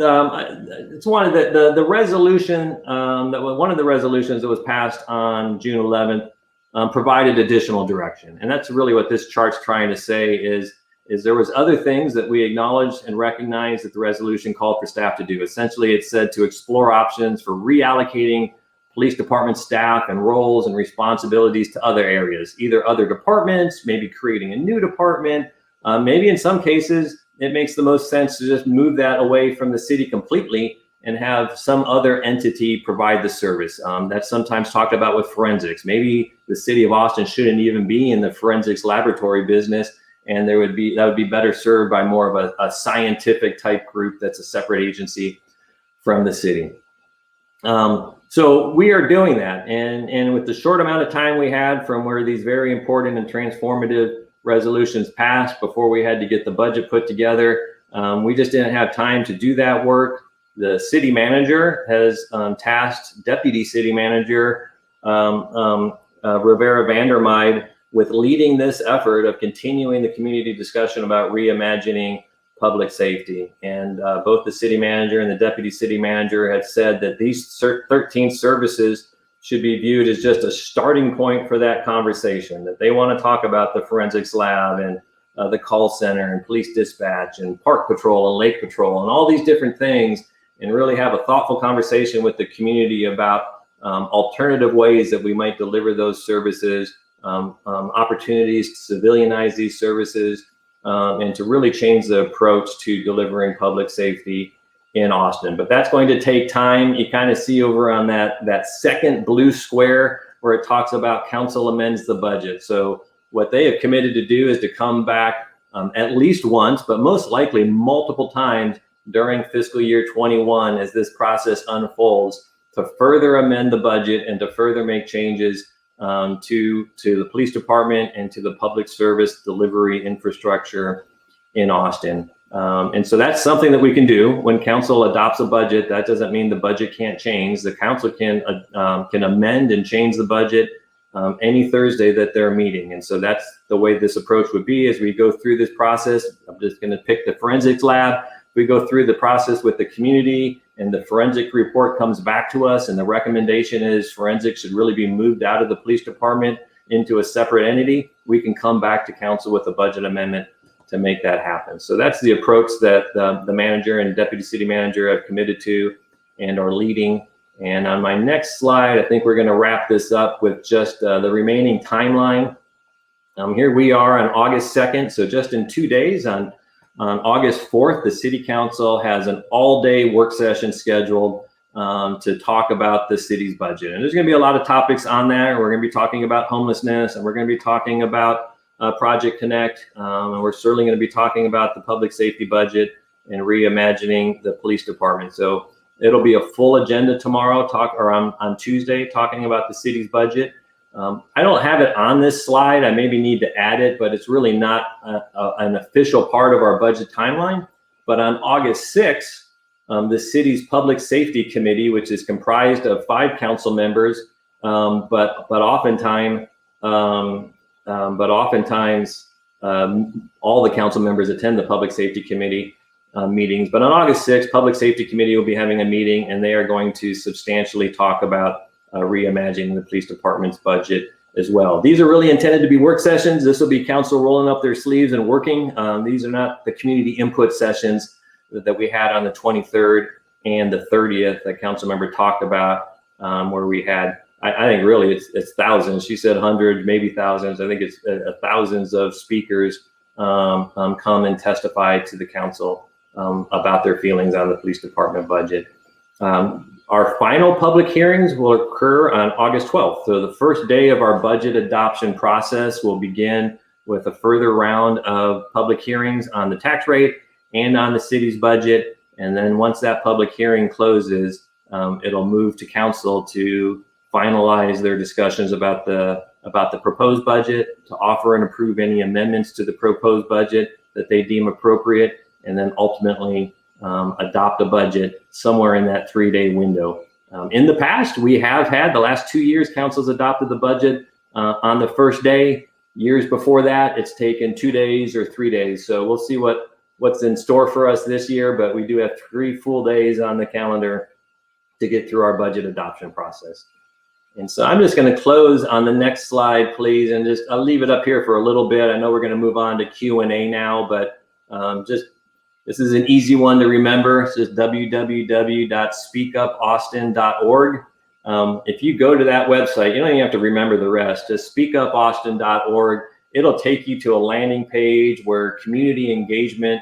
it's one of the resolution one of the resolutions that was passed on June 11th provided additional direction. And that's really what this chart's trying to say is there was other things that we acknowledged and recognized that the resolution called for staff to do. Essentially, it said to explore options for reallocating police department staff and roles and responsibilities to other areas, either other departments, maybe creating a new department. Maybe in some cases, it makes the most sense to just move that away from the city completely and have some other entity provide the service. That's sometimes talked about with forensics. Maybe the city of Austin shouldn't even be in the forensics laboratory business, and that would be better served by more of a scientific type group that's a separate agency from the city. So we are doing that, and with the short amount of time we had from where these very important and transformative resolutions passed before we had to get the budget put together, we just didn't have time to do that work. The city manager has tasked Deputy City Manager Rivera Vandermeide with leading this effort of continuing the community discussion about reimagining public safety. And both the city manager and the deputy city manager have said that these 13 services should be viewed as just a starting point for that conversation, that they want to talk about the forensics lab and the call center and police dispatch and park patrol and lake patrol and all these different things, and really have a thoughtful conversation with the community about alternative ways that we might deliver those services, opportunities to civilianize these services, and to really change the approach to delivering public safety in Austin. But that's going to take time. You kind of see over on that second blue square where it talks about council amends the budget. So what they have committed to do is to come back at least once, but most likely multiple times during fiscal year 21 as this process unfolds, to further amend the budget and to further make changes to the police department and to the public service delivery infrastructure in Austin. And so that's something that we can do when council adopts a budget. That doesn't mean the budget can't change. The council can amend and change the budget any Thursday that they're meeting. And so that's the way this approach would be as we go through this process. I'm just going to pick the forensics lab. We go through the process with the community, and the forensic report comes back to us, and the recommendation is forensics should really be moved out of the police department into a separate entity. We can come back to council with a budget amendment to make that happen. So that's the approach that the manager and deputy city manager have committed to and are leading. And on my next slide, I think we're going to wrap this up with just the remaining timeline. Here we are on August 2nd. So just in 2 days, on August 4th, the city council has an all-day work session scheduled to talk about the city's budget. And there's going to be a lot of topics on there. We're going to be talking about homelessness, and we're going to be talking about Project Connect, and we're certainly going to be talking about the public safety budget and reimagining the police department. So it'll be a full agenda tomorrow, on Tuesday, talking about the city's budget. I don't have it on this slide. I maybe need to add it, but it's really not an official part of our budget timeline. But on August 6th, the city's public safety committee, which is comprised of 5 council members, but oftentimes all the council members attend the public safety committee meetings. But on August 6th, public safety committee will be having a meeting, and they are going to substantially talk about reimagining the police department's budget as well. These are really intended to be work sessions. This will be council rolling up their sleeves and working. These are not the community input sessions that we had on the 23rd and the 30th that council member talked about, where we had, I think really it's thousands. She said hundreds, maybe thousands. I think it's thousands of speakers come and testify to the council about their feelings on the police department budget. Our final public hearings will occur on August 12th. So the first day of our budget adoption process will begin with a further round of public hearings on the tax rate and on the city's budget. And then once that public hearing closes, it'll move to council to finalize their discussions about the proposed budget, to offer and approve any amendments to the proposed budget that they deem appropriate, and then ultimately adopt a budget somewhere in that 3-day window. In the past, we have had, the last 2 years, council's adopted the budget on the first day. Years before that, it's taken 2 days or 3 days. So we'll see what's in store for us this year, but we do have 3 full days on the calendar to get through our budget adoption process. And so I'm just going to close on the next slide, please, and I'll leave it up here for a little bit. I know we're going to move on to Q&A now, but this is an easy one to remember. It's just www.speakupaustin.org. If you go to that website, you don't even have to remember the rest. Just speakupaustin.org. It'll take you to a landing page where community engagement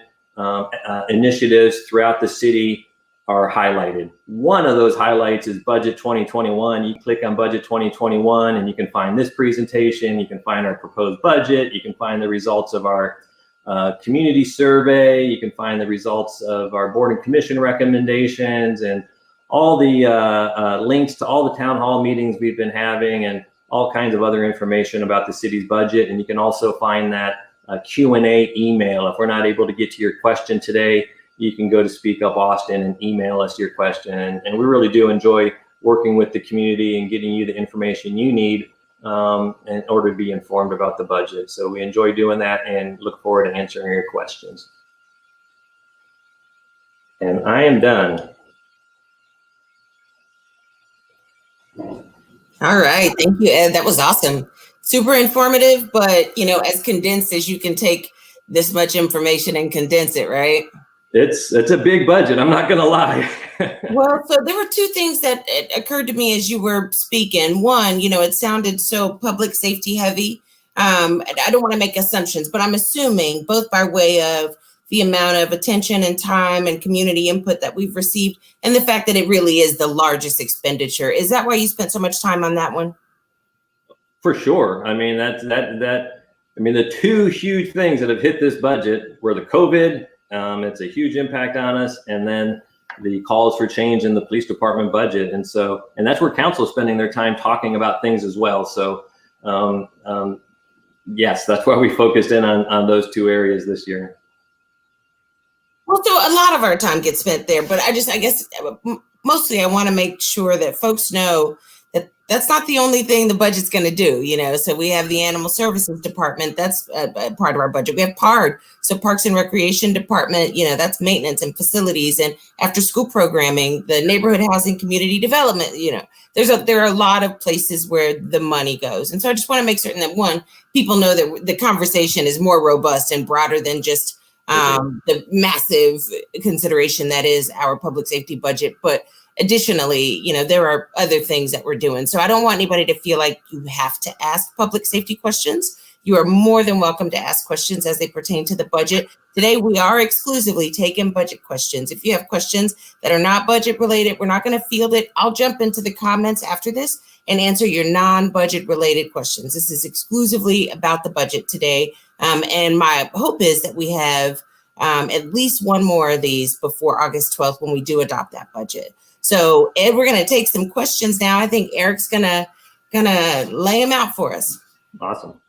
initiatives throughout the city are highlighted. One of those highlights is Budget 2021. You click on Budget 2021 and you can find this presentation, you can find our proposed budget, you can find the results of our community survey, you can find the results of our board and commission recommendations, and all the links to all the town hall meetings we've been having, and all kinds of other information about the city's budget. And you can also find that Q&A email. If we're not able to get to your question today, you can go to Speak Up Austin and email us your question. And we really do enjoy working with the community and getting you the information you need in order to be informed about the budget. So we enjoy doing that and look forward to answering your questions. And I am done. All right, thank you, Ed. That was awesome. Super informative, but as condensed as you can take this much information and condense it, right? It's a big budget, I'm not gonna lie. Well, so there were two things that occurred to me as you were speaking. One, it sounded so public safety heavy. I don't want to make assumptions, but I'm assuming both by way of the amount of attention and time and community input that we've received, and the fact that it really is the largest expenditure. Is that why you spent so much time on that one? For sure. I mean, the two huge things that have hit this budget were the COVID. It's a huge impact on us, and then the calls for change in the police department budget. And that's where council is spending their time talking about things as well. So yes, that's why we focused in on those two areas this year. Well, so a lot of our time gets spent there, but I guess mostly I want to make sure that folks know that that's not the only thing the budget's going to do, So we have the Animal Services Department. That's a part of our budget. We have PARD, so Parks and Recreation Department, that's maintenance and facilities and after school programming, the Neighborhood Housing Community Development, there are a lot of places where the money goes. And so I just want to make certain that, one, people know that the conversation is more robust and broader than just the massive consideration that is our public safety budget. But additionally, there are other things that we're doing. So I don't want anybody to feel like you have to ask public safety questions. You are more than welcome to ask questions as they pertain to the budget. Today, we are exclusively taking budget questions. If you have questions that are not budget related, we're not going to field it. I'll jump into the comments after this and answer your non-budget related questions. This is exclusively about the budget today. And my hope is that we have at least one more of these before August 12th when we do adopt that budget. So Ed, we're going to take some questions now. I think Eric's gonna lay them out for us. Awesome.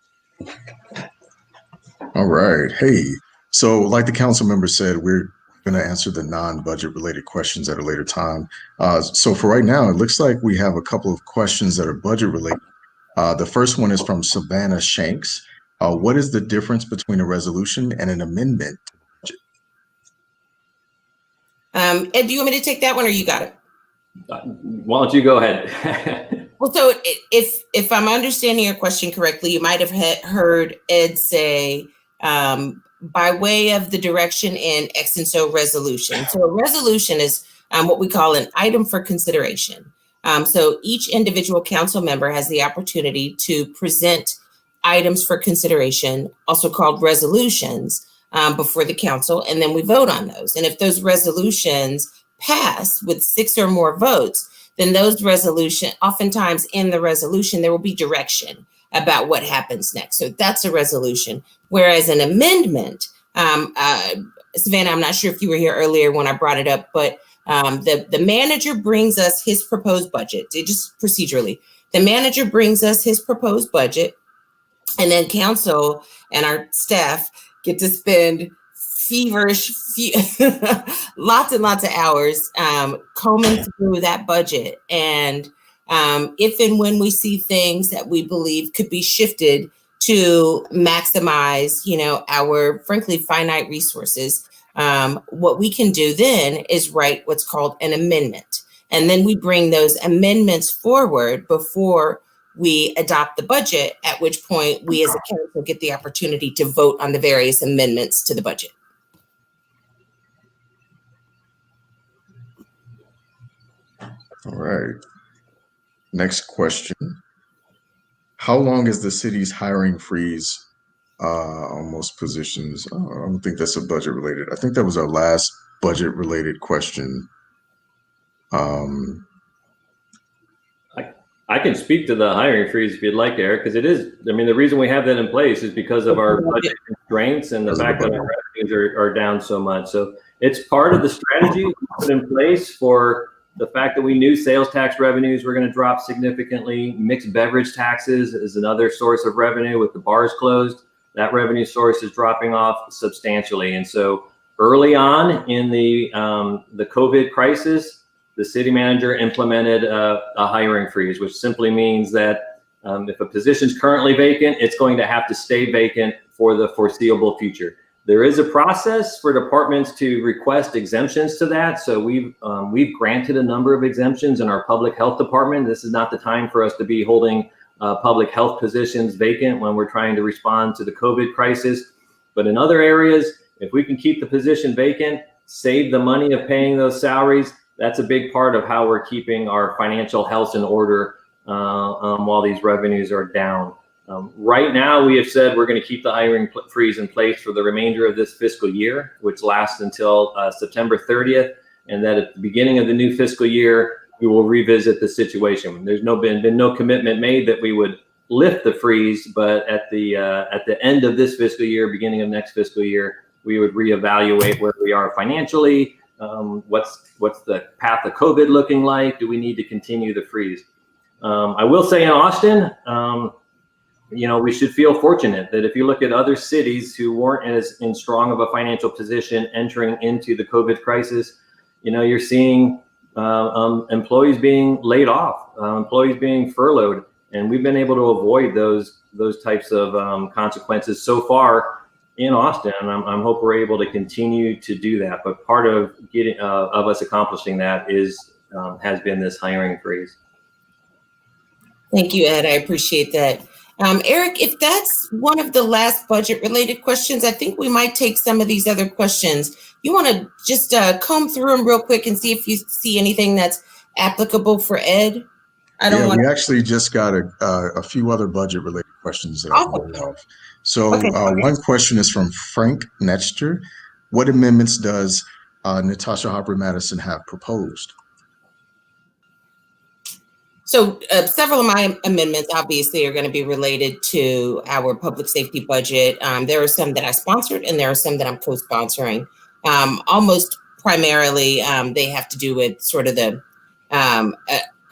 All right. Hey, so like the council member said, we're going to answer the non-budget related questions at a later time. So for right now, it looks like we have a couple of questions that are budget related. The first one is from Savannah Shanks. What is the difference between a resolution and an amendment? Ed, do you want me to take that one or you got it? Why don't you go ahead? Well, so if I'm understanding your question correctly, you might have heard Ed say, by way of the direction in X and so resolution. So a resolution is what we call an item for consideration. So each individual council member has the opportunity to present items for consideration, also called resolutions, before the council, and then we vote on those. And if those resolutions pass with 6 or more votes, then those resolution, oftentimes in the resolution, there will be direction about what happens next. So that's a resolution. Whereas an amendment, Savannah, I'm not sure if you were here earlier when I brought it up, but the manager brings us his proposed budget. Just procedurally, the manager brings us his proposed budget, and then council and our staff get to spend feverish lots and lots of hours combing through that budget. And if and when we see things that we believe could be shifted to maximize, our frankly finite resources, what we can do then is write what's called an amendment. And then we bring those amendments forward before we adopt the budget, at which point we as a council get the opportunity to vote on the various amendments to the budget. All right. Next question. How long is the city's hiring freeze on most positions? Oh, I don't think that's a budget related. I think that was our last budget related question. I can speak to the hiring freeze if you'd like, Eric, because it is, I mean, the reason we have that in place is because of our budget constraints and the fact that our revenues are down so much. So it's part of the strategy we put in place for the fact that we knew sales tax revenues were going to drop significantly. Mixed beverage taxes is another source of revenue. With the bars closed, that revenue source is dropping off substantially. And so early on in the COVID crisis, the city manager implemented a hiring freeze, which simply means that if a position is currently vacant, it's going to have to stay vacant for the foreseeable future. There is a process for departments to request exemptions to that. So we've granted a number of exemptions in our public health department. This is not the time for us to be holding public health positions vacant when we're trying to respond to the COVID crisis. But in other areas, if we can keep the position vacant, save the money of paying those salaries, that's a big part of how we're keeping our financial health in order while these revenues are down. Right now, we have said we're going to keep the hiring freeze in place for the remainder of this fiscal year, which lasts until September 30th, and that at the beginning of the new fiscal year, we will revisit the situation. There's been no commitment made that we would lift the freeze, but at the end of this fiscal year, beginning of next fiscal year, we would reevaluate where we are financially. What's the path of COVID looking like? Do we need to continue the freeze? I will say in Austin, we should feel fortunate that if you look at other cities who weren't as in strong of a financial position entering into the COVID crisis, you're seeing employees being laid off, employees being furloughed, and we've been able to avoid those types of consequences so far in Austin, and I'm hope we're able to continue to do that. But part of of us accomplishing that has been this hiring freeze. Thank you, Ed. I appreciate that. Eric, if that's one of the last budget-related questions, I think we might take some of these other questions. You want to just comb through them real quick and see if you see anything that's applicable for Ed? We actually just got a few other budget-related questions that I'm aware of. So one question is from Frank Netster. What amendments does Natasha Harper-Madison have proposed? So several of my amendments obviously are going to be related to our public safety budget. There are some that I sponsored and there are some that I'm co-sponsoring. Almost primarily, they have to do with sort of the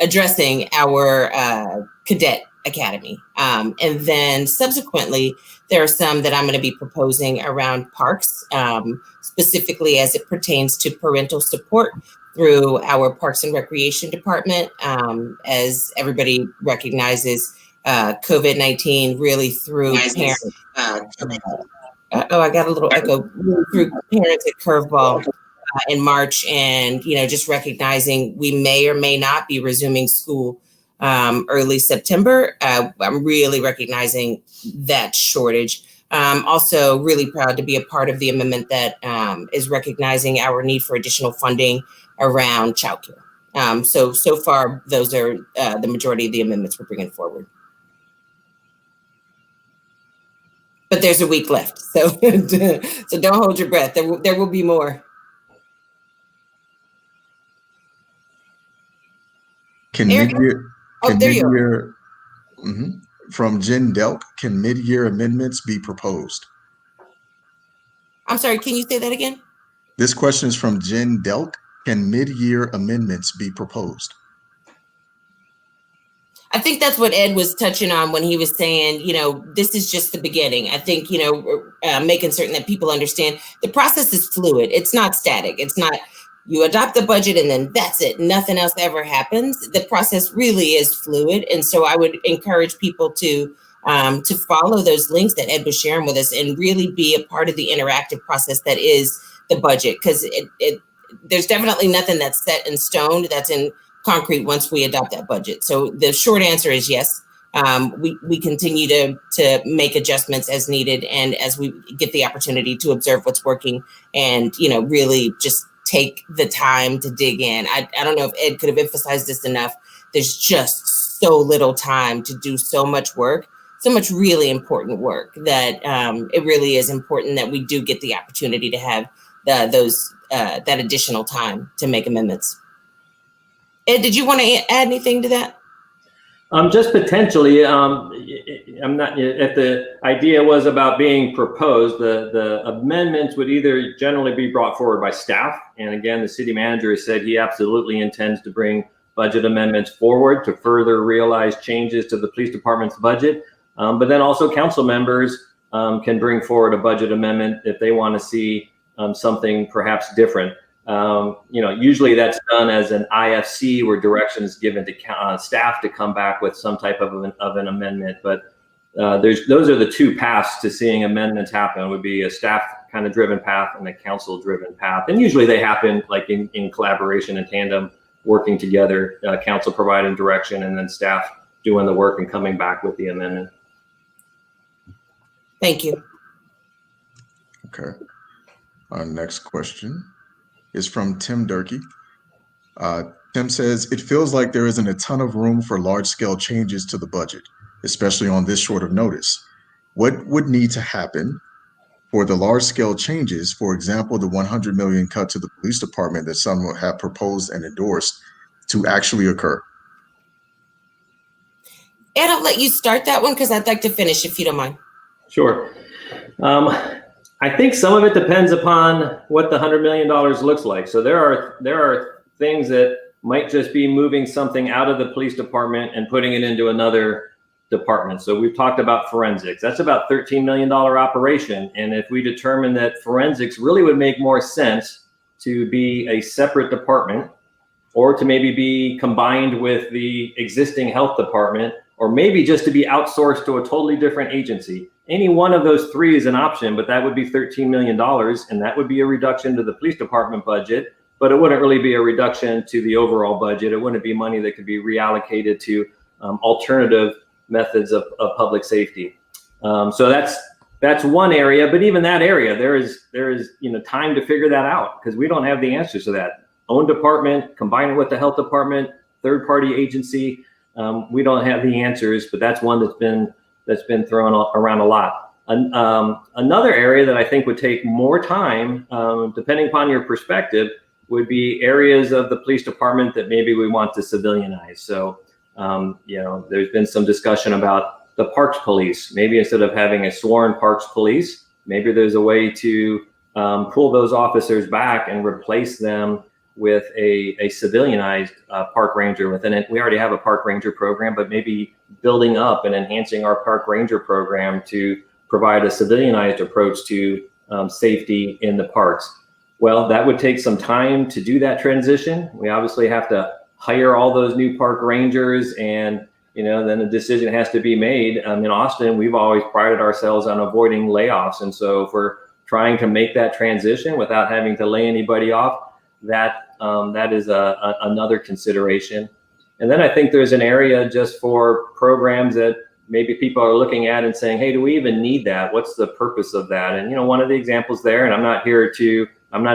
addressing our cadet academy. And then subsequently, there are some that I'm going to be proposing around parks, specifically as it pertains to parental support through our Parks and Recreation Department. As everybody recognizes, COVID-19 really threw parents. I got a little echo. Really threw parents at curveball in March, and just recognizing we may or may not be resuming school early September. I'm really recognizing that shortage. Also really proud to be a part of the amendment that is recognizing our need for additional funding around childcare. So far, those are the majority of the amendments we're bringing forward. But there's a week left, so so don't hold your breath. There will be more. From Jen Delk, can mid-year amendments be proposed? I'm sorry, can you say that again? This question is from Jen Delk. Can mid-year amendments be proposed? I think that's what Ed was touching on when he was saying, this is just the beginning. I think, making certain that people understand the process is fluid. It's not static. It's not you adopt the budget and then that's it. Nothing else ever happens. The process really is fluid. And so I would encourage people to follow those links that Ed was sharing with us and really be a part of the interactive process that is the budget. Because there's definitely nothing that's set in stone, that's in concrete once we adopt that budget. So the short answer is yes. We continue to make adjustments as needed and as we get the opportunity to observe what's working and, really just take the time to dig in. I don't know if Ed could have emphasized this enough. There's just so little time to do so much work, so much really important work that it really is important that we do get the opportunity to have that additional time to make amendments. Ed, did you want to add anything to that? Just potentially, I'm not, if the idea was about being proposed, the amendments would either generally be brought forward by staff. And again, the city manager has said he absolutely intends to bring budget amendments forward to further realize changes to the police department's budget. But then also council members can bring forward a budget amendment if they want to see something perhaps different. Usually that's done as an IFC where direction is given to staff to come back with some type of an amendment. But those are the two paths to seeing amendments happen. It would be a staff kind of driven path and a council driven path. And usually they happen like in collaboration and tandem, working together, council providing direction and then staff doing the work and coming back with the amendment. Thank you. Okay. Our next question is from Tim Durkee. Tim says, it feels like there isn't a ton of room for large-scale changes to the budget, especially on this short of notice. What would need to happen for the large-scale changes, for example, the $100 million cut to the police department that some have proposed and endorsed, to actually occur? Ed, I'll let you start that one because I'd like to finish if you don't mind. Sure. I think some of it depends upon what the $100 million looks like. So there are things that might just be moving something out of the police department and putting it into another department. So we've talked about forensics. That's about $13 million operation. And if we determine that forensics really would make more sense to be a separate department or to maybe be combined with the existing health department, or maybe just to be outsourced to a totally different agency. Any one of those three is an option, but that would be $13 million, and that would be a reduction to the police department budget, but it wouldn't really be a reduction to the overall budget. It wouldn't be money that could be reallocated to alternative methods of public safety. So that's one area, but even that area, there is time to figure that out because we don't have the answers to that. Own department, combine it with the health department, third-party agency. We don't have the answers, but that's one that's been thrown around a lot. Another area that I think would take more time, depending upon your perspective, would be areas of the police department that maybe we want to civilianize. So, there's been some discussion about the parks police. Maybe instead of having a sworn parks police, maybe there's a way to pull those officers back and replace them with a civilianized park ranger within it. We already have a park ranger program, but maybe building up and enhancing our park ranger program to provide a civilianized approach to safety in the parks. Well, that would take some time to do that transition. We obviously have to hire all those new park rangers and then a decision has to be made. In Austin, we've always prided ourselves on avoiding layoffs. And so if we're trying to make that transition without having to lay anybody off, that is another consideration. And then I think there's an area just for programs that maybe people are looking at and saying, hey, do we even need that? What's the purpose of that? And, one of the examples there, and I'm not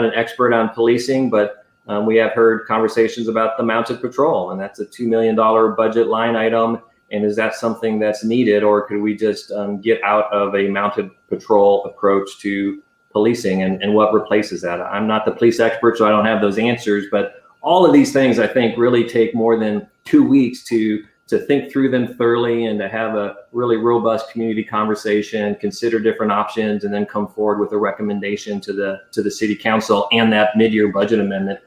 an expert on policing, but we have heard conversations about the mounted patrol, and that's a $2 million budget line item. And is that something that's needed, or could we just get out of a mounted patrol approach to policing and what replaces that? I'm not the police expert, so I don't have those answers, but all of these things I think really take more than 2 weeks to think through them thoroughly and to have a really robust community conversation, consider different options, and then come forward with a recommendation to the city council and that mid-year budget amendment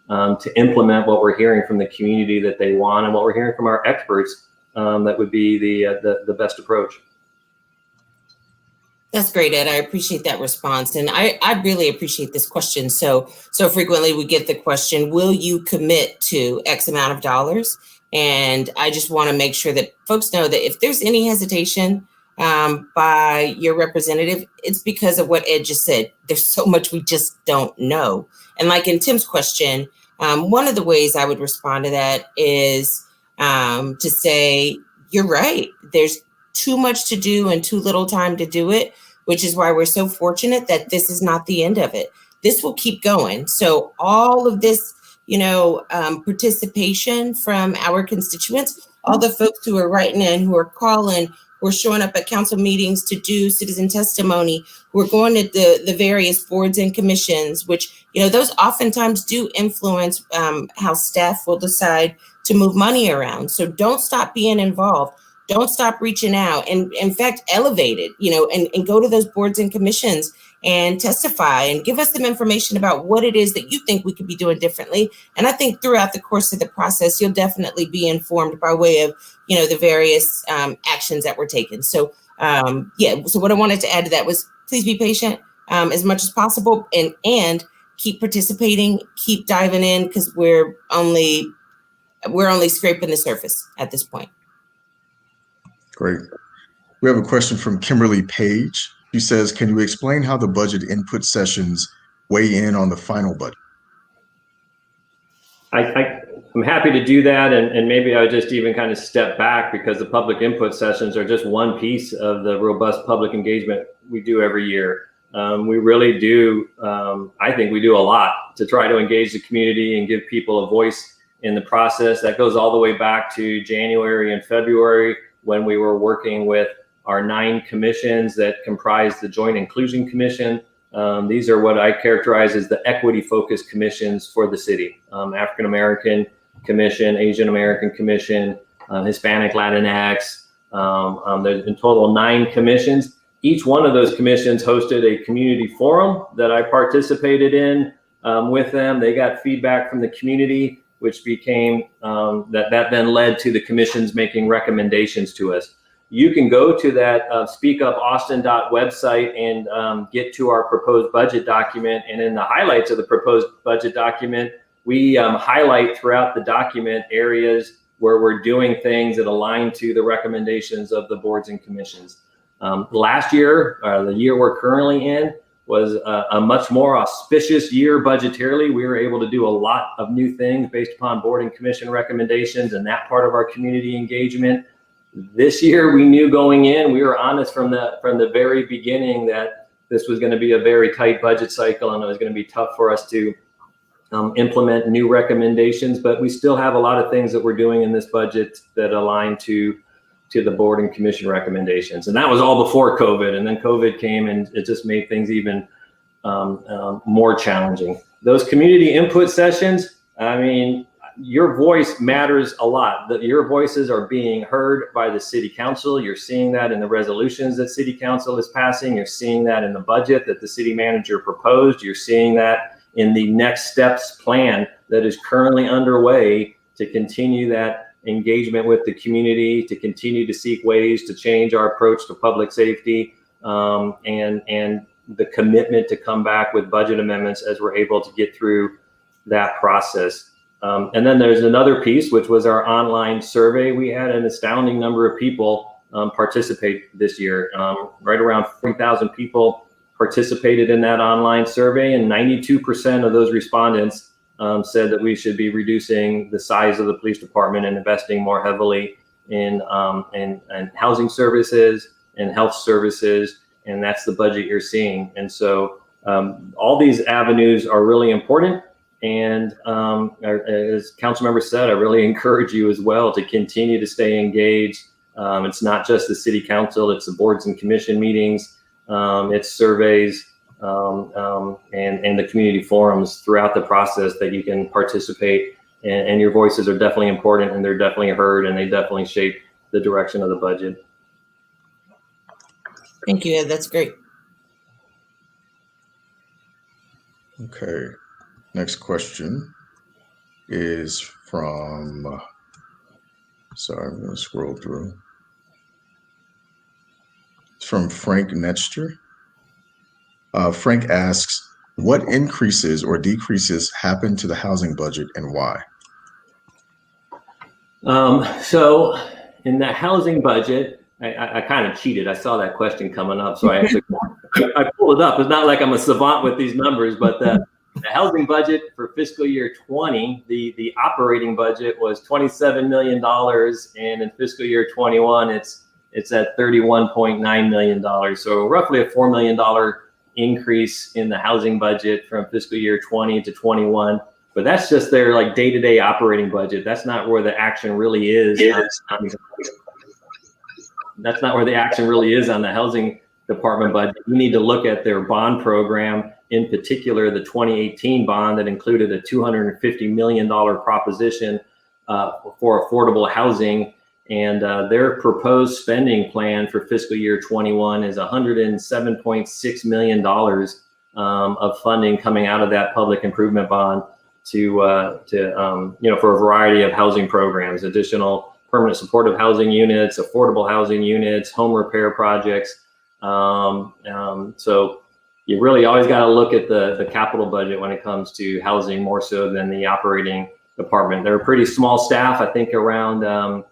to implement what we're hearing from the community that they want and what we're hearing from our experts. That would be the best approach. That's great, Ed. I appreciate that response. And I really appreciate this question. So frequently we get the question, will you commit to X amount of dollars? And I just want to make sure that folks know that if there's any hesitation by your representative, it's because of what Ed just said. There's so much we just don't know. And like in Tim's question, One of the ways I would respond to that is to say, you're right. There's too much to do and too little time to do it, which is why we're so fortunate that this is not the end of it. This will keep going. So all of this, participation from our constituents, all the folks who are writing in, who are calling, who are showing up at council meetings to do citizen testimony, who are going to the various boards and commissions, which, those oftentimes do influence how staff will decide to move money around. So don't stop being involved. Don't stop reaching out, and in fact, elevate it, and go to those boards and commissions and testify and give us some information about what it is that you think we could be doing differently. And I think throughout the course of the process, you'll definitely be informed by way of, the various actions that were taken. So, so what I wanted to add to that was please be patient as much as possible and keep participating, keep diving in, because we're only scraping the surface at this point. Great. We have a question from Kimberly Page. She says, can you explain how the budget input sessions weigh in on the final budget? I'm happy to do that. And maybe I would just even kind of step back, because the public input sessions are just one piece of the robust public engagement we do every year. We really do, I think we do a lot to try to engage the community and give people a voice in the process. That goes all the way back to January and February, when we were working with our 9 commissions that comprise the Joint Inclusion Commission. These are what I characterize as the equity-focused commissions for the city. African American Commission, Asian American Commission, Hispanic Latinx. There's in total 9 commissions. Each one of those commissions hosted a community forum that I participated in with them. They got feedback from the community, which became, that then led to the commissions making recommendations to us. You can go to that speakupaustin.website and get to our proposed budget document. And in the highlights of the proposed budget document, we highlight throughout the document areas where we're doing things that align to the recommendations of the boards and commissions. Last year, the year we're currently in, was a much more auspicious year budgetarily. We were able to do a lot of new things based upon board and commission recommendations and that part of our community engagement. This year, we knew going in, we were honest from the very beginning that this was going to be a very tight budget cycle, and it was going to be tough for us to implement new recommendations. But we still have a lot of things that we're doing in this budget that align to the board and commission recommendations. And that was all before COVID. And then COVID came and it just made things even more challenging. Those community input sessions, I mean, your voice matters a lot. Your voices are being heard by the city council. You're seeing that in the resolutions that city council is passing. You're seeing that in the budget that the city manager proposed. You're seeing that in the next steps plan that is currently underway to continue that engagement with the community, to continue to seek ways to change our approach to public safety, and the commitment to come back with budget amendments as we're able to get through that process. And then there's another piece, which was our online survey. We had an astounding number of people participate this year. Right around 40,000 people participated in that online survey, and 92% of those respondents said that we should be reducing the size of the police department and investing more heavily in housing services and health services, and that's the budget you're seeing. And so all these avenues are really important. And as Councilmember said, I really encourage you as well to continue to stay engaged. It's not just the city council, it's the boards and commission meetings, it's surveys, and the community forums throughout the process that you can participate. And your voices are definitely important, and they're definitely heard, and they definitely shape the direction of the budget. Thank you, Ed. That's great. Okay. Next question is from, sorry, I'm going to scroll through. It's from Frank Netster. Frank asks, what increases or decreases happened to the housing budget and why? So in the housing budget, I kind of cheated. I saw that question coming up, so I actually I pulled it up. It's not like I'm a savant with these numbers, but The housing budget for fiscal year 20, the operating budget was $27 million, and in fiscal year 21, it's at $31.9 million. So roughly a $4 million increase in the housing budget from fiscal year 20 to 21. But that's just their like day-to-day operating budget. That's not where the action really is. That's not where the action really is on the housing department budget. You need to look at their bond program, in particular the 2018 bond that included a $250 million proposition for affordable housing. And their proposed spending plan for fiscal year 21 is $107.6 million of funding coming out of that public improvement bond to for a variety of housing programs, additional permanent supportive housing units, affordable housing units, home repair projects. So you really always got to look at the capital budget when it comes to housing more so than the operating department. They're a pretty small staff, I think around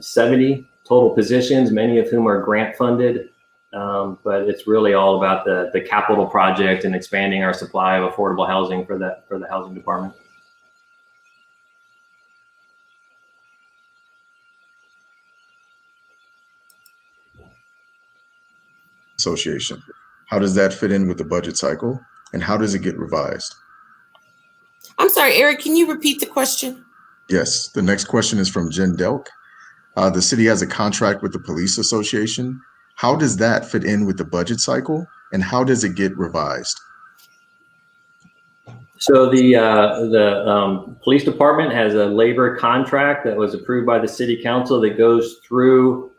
70 total positions, many of whom are grant funded. But it's really all about the capital project and expanding our supply of affordable housing for the housing department. Association. How does that fit in with the budget cycle, and how does it get revised? I'm sorry, Eric, can you repeat the question? Yes, the next question is from Jen Delk. The city has a contract with the Police Association. How does that fit in with the budget cycle, and how does it get revised? So the police department has a labor contract that was approved by the city council that goes through,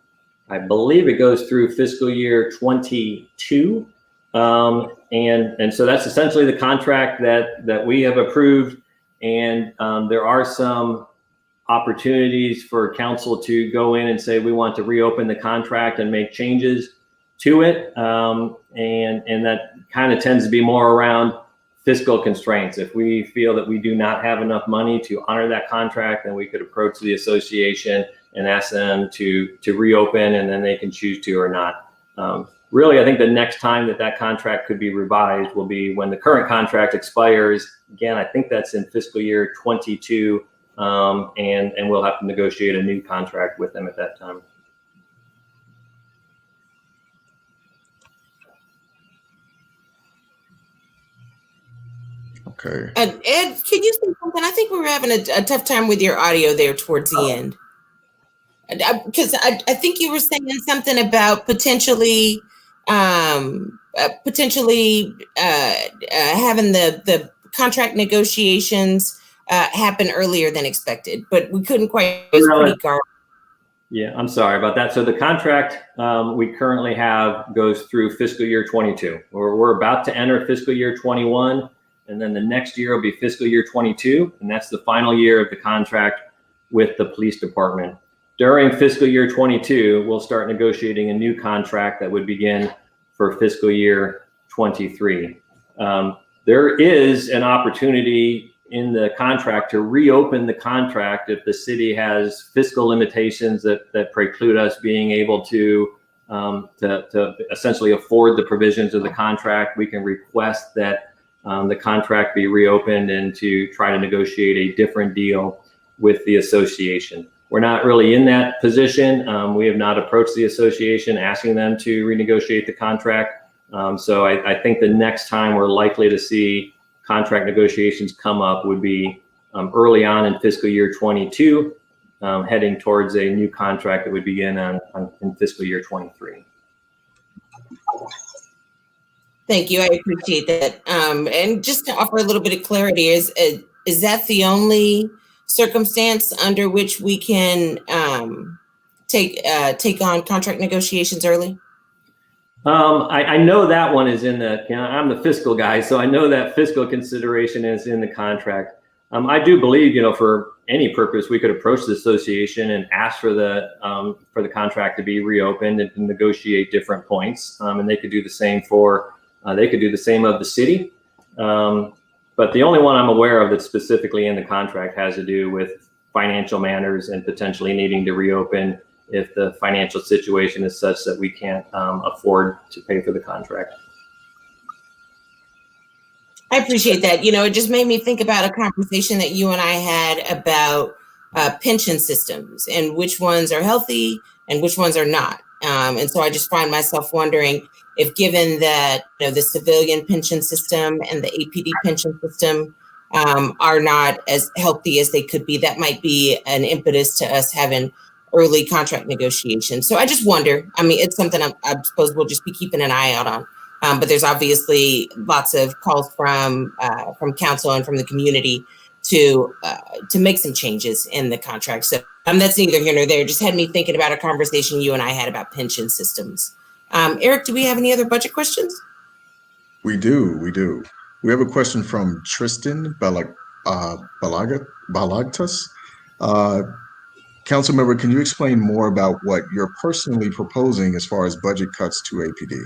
I believe it goes through fiscal year 22. And so that's essentially the contract that we have approved. And there are some opportunities for council to go in and say, we want to reopen the contract and make changes to it. And that kind of tends to be more around fiscal constraints. If we feel that we do not have enough money to honor that contract, then we could approach the association and ask them to reopen, and then they can choose to or not. Really, I think the next time that contract could be revised will be when the current contract expires. Again, I think that's in fiscal year 22, and we'll have to negotiate a new contract with them at that time. Okay. Ed, can you say something? I think we were having a tough time with your audio there towards the end. Because I think you were saying something about potentially having the contract negotiations happen earlier than expected, but we couldn't quite. Yeah, I'm sorry about that. So the contract we currently have goes through fiscal year 22. We're about to enter fiscal year 21, and then the next year will be fiscal year 22, and that's the final year of the contract with the police department. During fiscal year 22, we'll start negotiating a new contract that would begin for fiscal year 23. There is an opportunity in the contract to reopen the contract if the city has fiscal limitations that preclude us being able to essentially afford the provisions of the contract. We can request that the contract be reopened and to try to negotiate a different deal with the association. We're not really in that position. We have not approached the association asking them to renegotiate the contract. So I think the next time we're likely to see contract negotiations come up would be early on in fiscal year 22, heading towards a new contract that would begin in fiscal year 23. Thank you. I appreciate that. And just to offer a little bit of clarity, is that the only circumstance under which we can take on contract negotiations early? I know that one is in the, I'm the fiscal guy, so I know that fiscal consideration is in the contract. I do believe, for any purpose, we could approach the association and ask for the contract to be reopened and negotiate different points. And they could do the same they could do the same of the city. But the only one I'm aware of that's specifically in the contract has to do with financial matters and potentially needing to reopen if the financial situation is such that we can't afford to pay for the contract. I appreciate that. You know, it just made me think about a conversation that you and I had about pension systems and which ones are healthy and which ones are not. And so I just find myself wondering if, given that the civilian pension system and the APD pension system are not as healthy as they could be, that might be an impetus to us having early contract negotiations. So I just wonder. I mean, it's something I suppose we'll just be keeping an eye out on. But there's obviously lots of calls from council and from the community to make some changes in the contract. So that's neither here nor there. Just had me thinking about a conversation you and I had about pension systems. Eric, do we have any other budget questions? We do. We have a question from Tristan Balagtas. Council member, can you explain more about what you're personally proposing as far as budget cuts to APD?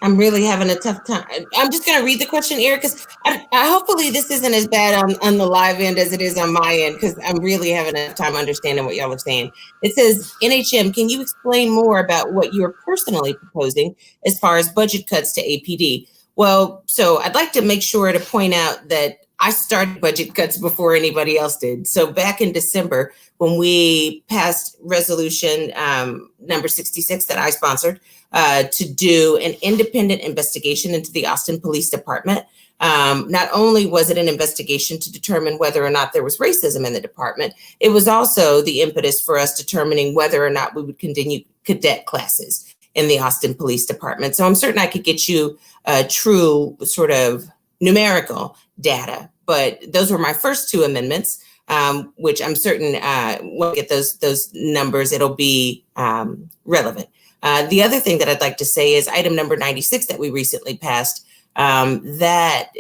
I'm really having a tough time. I'm just going to read the question, Eric, because I hopefully this isn't as bad on the live end as it is on my end, because I'm really having a time understanding what y'all are saying. It says, NHM, can you explain more about what you're personally proposing as far as budget cuts to APD? Well, so I'd like to make sure to point out that I started budget cuts before anybody else did. So back in December, when we passed resolution number 66 that I sponsored, to do an independent investigation into the Austin Police Department. Not only was it an investigation to determine whether or not there was racism in the department, it was also the impetus for us determining whether or not we would continue cadet classes in the Austin Police Department. So I'm certain I could get you true sort of numerical data, but those were my first two amendments, which I'm certain when we get those numbers, it'll be relevant. The other thing that I'd like to say is item number 96 that we recently passed, that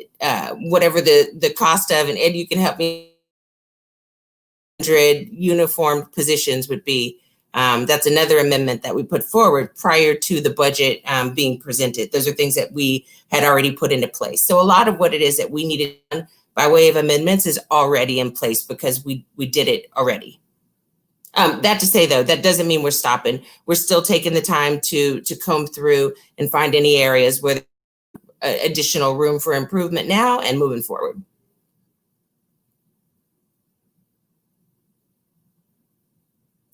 whatever the cost of, and Ed, you can help me, 100 uniformed positions would be, that's another amendment that we put forward prior to the budget being presented. Those are things that we had already put into place. So a lot of what it is that we needed done by way of amendments is already in place because we did it already. That to say, though, that doesn't mean we're stopping. We're still taking the time to comb through and find any areas where there's additional room for improvement now and moving forward.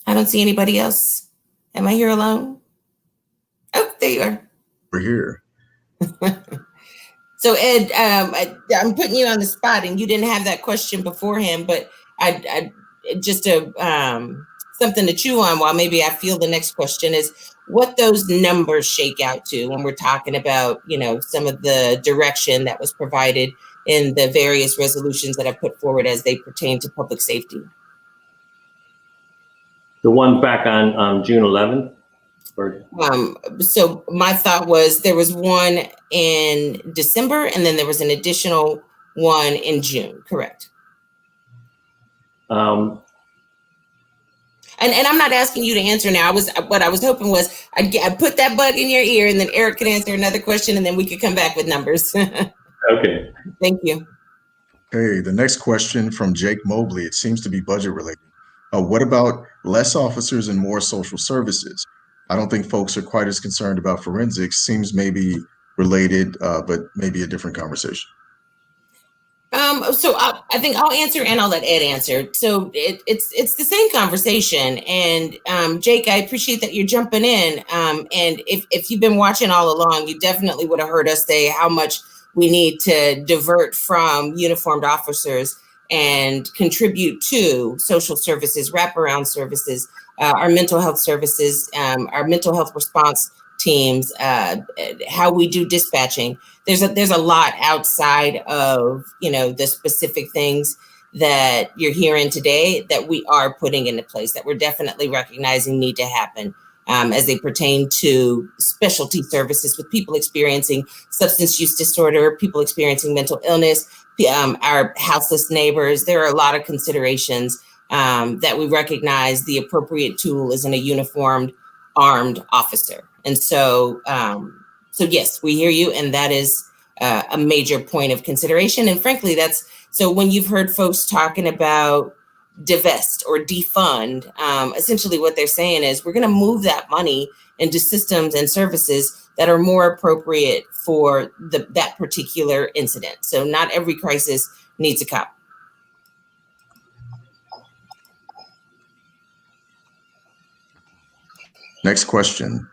I don't see anybody else. Am I here alone? Oh, there you are. We're here. So Ed, I'm putting you on the spot, and you didn't have that question beforehand, but I just something to chew on while maybe I feel the next question is what those numbers shake out to when we're talking about, some of the direction that was provided in the various resolutions that I put forward as they pertain to public safety. The one back on June 11th? So my thought was there was one in December and then there was an additional one in June, correct? And I'm not asking you to answer now. What I was hoping was I'd put that bug in your ear and then Eric could answer another question and then we could come back with numbers. Okay. Thank you. Okay, the next question from Jake Mobley. It seems to be budget related. What about less officers and more social services? I don't think folks are quite as concerned about forensics. Seems maybe related, but maybe a different conversation. So I think I'll answer and I'll let Ed answer. So it's the same conversation. And Jake, I appreciate that you're jumping in. And if you've been watching all along, you definitely would have heard us say how much we need to divert from uniformed officers and contribute to social services, wraparound services, our mental health services, our mental health response teams, how we do dispatching. There's a lot outside of, the specific things that you're hearing today that we are putting into place, that we're definitely recognizing need to happen as they pertain to specialty services with people experiencing substance use disorder, people experiencing mental illness, our houseless neighbors. There are a lot of considerations that we recognize the appropriate tool is in a uniformed, armed officer. And so yes, we hear you, and that is a major point of consideration. And frankly, so when you've heard folks talking about divest or defund. Essentially what they're saying is we're going to move that money into systems and services that are more appropriate for that particular incident. So not every crisis needs a cop. Next question.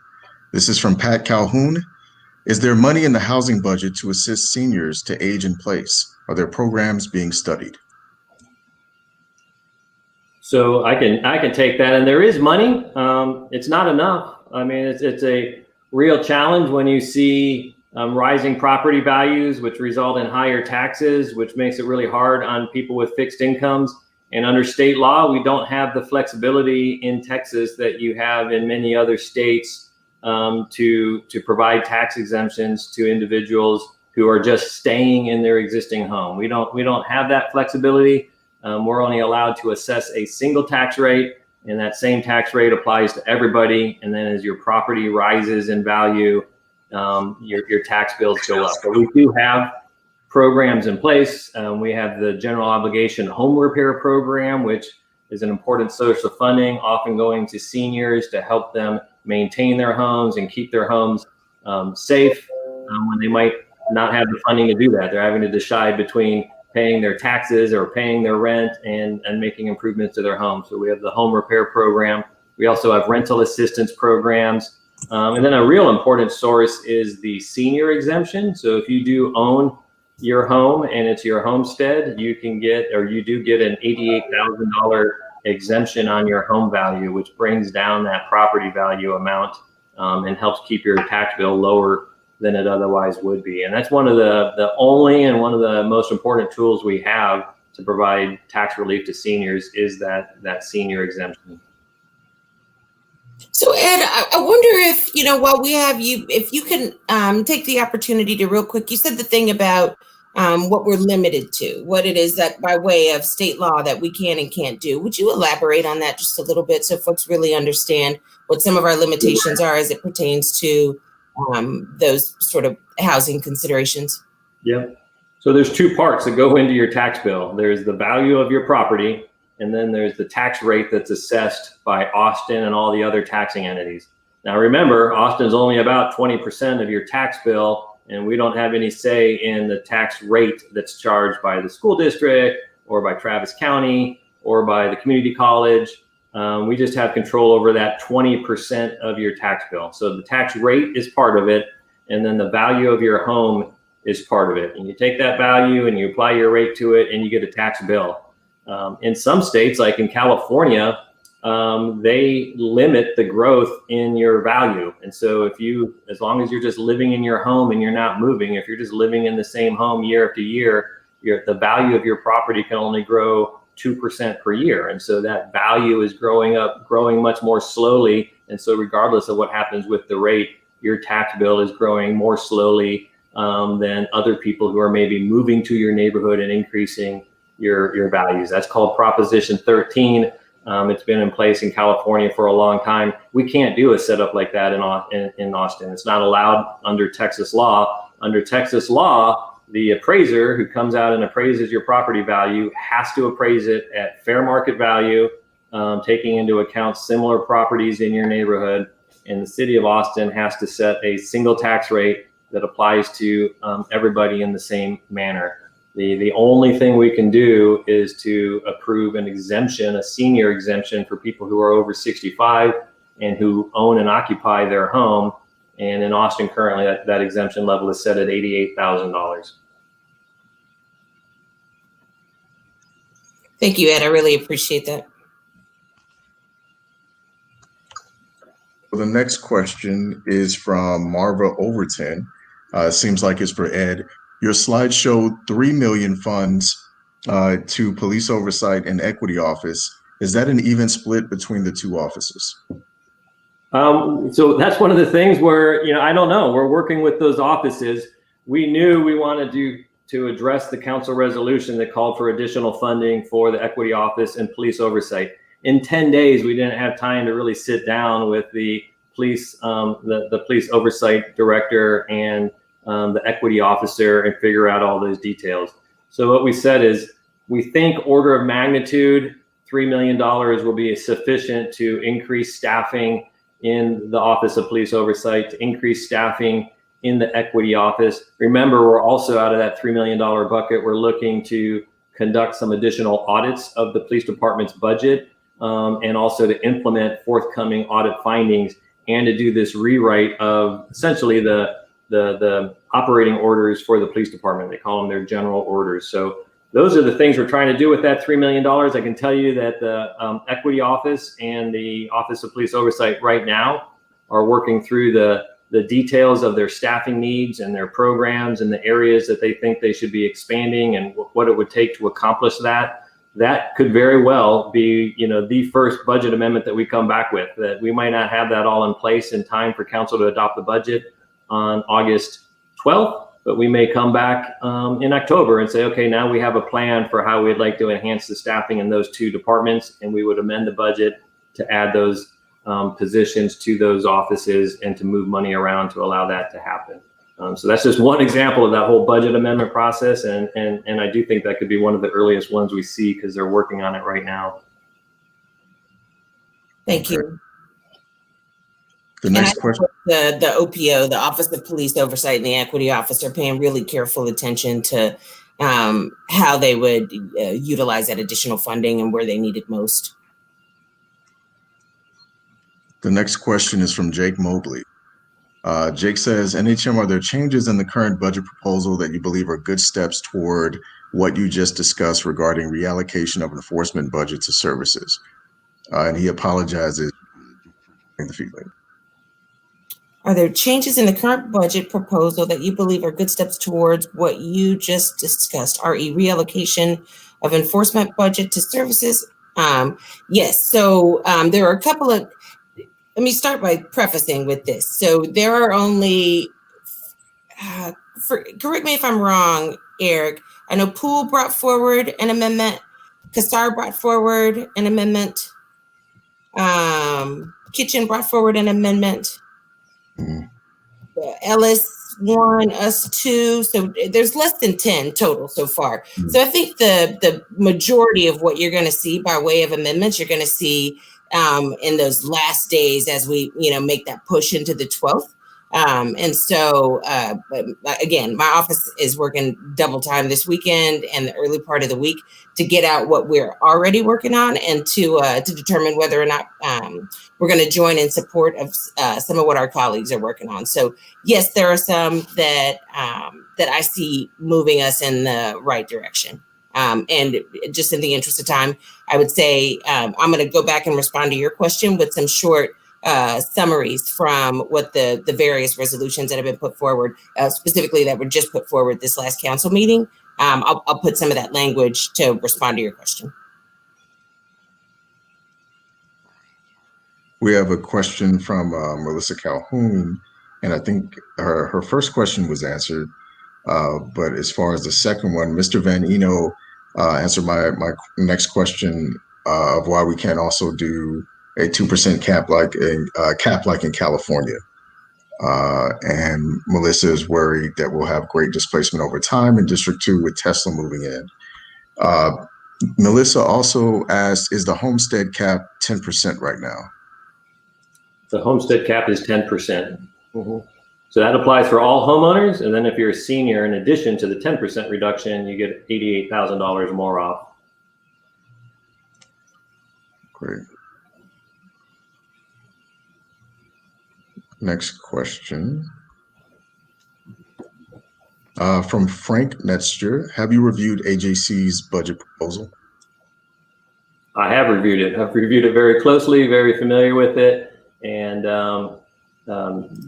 This is from Pat Calhoun. Is there money in the housing budget to assist seniors to age in place? Are there programs being studied? So I can take that, and there is money. It's not enough. I mean, it's a real challenge when you see rising property values, which result in higher taxes, which makes it really hard on people with fixed incomes. And under state law, we don't have the flexibility in Texas that you have in many other states to provide tax exemptions to individuals who are just staying in their existing home. We don't have that flexibility. We're only allowed to assess a single tax rate, and that same tax rate applies to everybody. And then as your property rises in value, your tax bills go up. But we do have programs in place. We have the general obligation home repair program, which is an important source of funding, often going to seniors to help them maintain their homes and keep their homes safe when they might not have the funding to do that. They're having to decide between paying their taxes or paying their rent and making improvements to their home. So we have the home repair program. We also have rental assistance programs. And then a real important source is the senior exemption. So if you do own your home and it's your homestead, you can get, or you do get, an $88,000 exemption on your home value, which brings down that property value amount and helps keep your tax bill lower than it otherwise would be. And that's one of the only and one of the most important tools we have to provide tax relief to seniors is that senior exemption. So Ed, I wonder if, while we have you, if you can take the opportunity to real quick, you said the thing about what we're limited to, what it is that by way of state law that we can and can't do. Would you elaborate on that just a little bit so folks really understand what some of our limitations are as it pertains to those sort of housing considerations? Yeah. So there's two parts that go into your tax bill. There's the value of your property, and then there's the tax rate that's assessed by Austin and all the other taxing entities. Now remember, Austin's only about 20% of your tax bill, and we don't have any say in the tax rate that's charged by the school district or by Travis County or by the community college. We just have control over that 20% of your tax bill. So the tax rate is part of it, and then the value of your home is part of it. And you take that value and you apply your rate to it, and you get a tax bill. In some states, like in California, they limit the growth in your value. And so as long as you're just living in your home and you're not moving, if you're just living in the same home year after year, the value of your property can only grow 2% per year. And so that value is growing much more slowly. And so regardless of what happens with the rate, your tax bill is growing more slowly than other people who are maybe moving to your neighborhood and increasing your values. That's called Proposition 13. It's been in place in California for a long time. We can't do a setup like that in Austin. It's not allowed under Texas law. Under Texas law, the appraiser who comes out and appraises your property value has to appraise it at fair market value, taking into account similar properties in your neighborhood. And the city of Austin has to set a single tax rate that applies to everybody in the same manner. The only thing we can do is to approve an exemption, a senior exemption for people who are over 65 and who own and occupy their home. And in Austin currently, that exemption level is set at $88,000. Thank you, Ed. I really appreciate that. The next question is from Marva Overton. Seems like it's for Ed. Your slide showed $3 million funds to Police Oversight and Equity Office. Is that an even split between the two offices? So that's one of the things where, I don't know. We're working with those offices. We knew we wanted to address the council resolution that called for additional funding for the Equity Office and Police Oversight. In 10 days, we didn't have time to really sit down with the police, the Police Oversight Director and the Equity Officer and figure out all those details. So what we said is, we think order of magnitude, $3 million will be sufficient to increase staffing in the Office of Police Oversight, to increase staffing in the Equity Office. Remember, we're also out of that $3 million bucket, we're looking to conduct some additional audits of the police department's budget, and also to implement forthcoming audit findings, and to do this rewrite of essentially the operating orders for the police department. They call them their general orders. So those are the things we're trying to do with that $3 million. I can tell you that the Equity Office and the Office of Police Oversight right now are working through the details of their staffing needs and their programs and the areas that they think they should be expanding and what it would take to accomplish that. That could very well be, the first budget amendment that we come back with. That we might not have that all in place in time for council to adopt the budget on August 12th, but we may come back in October and say, okay, now we have a plan for how we'd like to enhance the staffing in those two departments, and we would amend the budget to add those positions to those offices and to move money around to allow that to happen. So that's just one example of that whole budget amendment process, and I do think that could be one of the earliest ones we see because they're working on it right now. Thank you. The next question. The OPO, the Office of Police Oversight, and the Equity Office are paying really careful attention to how they would utilize that additional funding and where they need it most. The next question is from Jake Mobley. Jake says, NHM, are there changes in the current budget proposal that you believe are good steps toward what you just discussed regarding reallocation of enforcement budget to services? And he apologizes for the feeling. Are there changes in the current budget proposal that you believe are good steps towards what you just discussed, re reallocation of enforcement budget to services? Yes. So there are a couple of, let me start by prefacing with this. So there are only, correct me if I'm wrong, Eric, I know Poole brought forward an amendment, Kassar brought forward an amendment, Kitchen brought forward an amendment, Ellis one, us two. So there's less than 10 total so far. So I think the majority of what you're going to see by way of amendments, you're going to see in those last days as we, make that push into the 12th. And so, again, my office is working double time this weekend and the early part of the week to get out what we're already working on and to determine whether or not we're going to join in support of some of what our colleagues are working on. So, yes, there are some that I see moving us in the right direction. And just in the interest of time, I would say I'm going to go back and respond to your question with some short summaries from what the various resolutions that have been put forward, specifically that were just put forward this last council meeting. I'll put some of that language to respond to your question. We have a question from Melissa Calhoun, and I think her first question was answered. But as far as the second one, Mr. Van Eno answered my next question of why we can't also do a 2% cap like in California. And Melissa is worried that we'll have great displacement over time in District 2 with Tesla moving in. Melissa also asked, is the homestead cap 10% right now? The homestead cap is 10%. Mm-hmm. So that applies for all homeowners. And then if you're a senior, in addition to the 10% reduction, you get $88,000 more off. Great. Next question. From Frank Netster. Have you reviewed AJC's budget proposal? I have reviewed it. I've reviewed it very closely, very familiar with it. And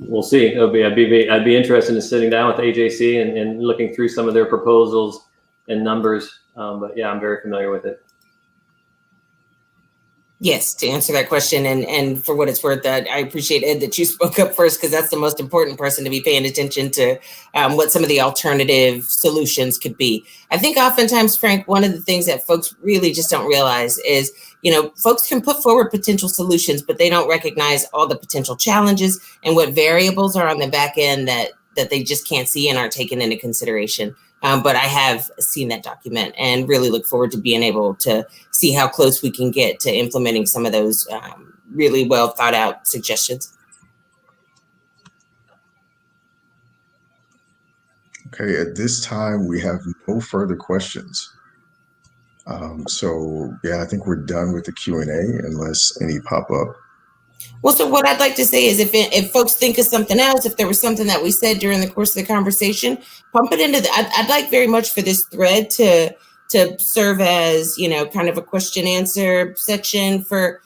we'll see. I'd be interested in sitting down with AJC and looking through some of their proposals and numbers. But yeah, I'm very familiar with it. Yes, to answer that question, and for what it's worth, I appreciate, Ed, that you spoke up first, because that's the most important person to be paying attention to what some of the alternative solutions could be. I think oftentimes, Frank, one of the things that folks really just don't realize is, folks can put forward potential solutions, but they don't recognize all the potential challenges and what variables are on the back end that they just can't see and aren't taken into consideration. But I have seen that document and really look forward to being able to see how close we can get to implementing some of those really well thought out suggestions. Okay, at this time, we have no further questions. So yeah, I think we're done with the Q&A unless any pop up. Well, so what I'd like to say is if folks think of something else, if there was something that we said during the course of the conversation, pump it into I'd like very much for this thread to serve as, kind of a question answer section for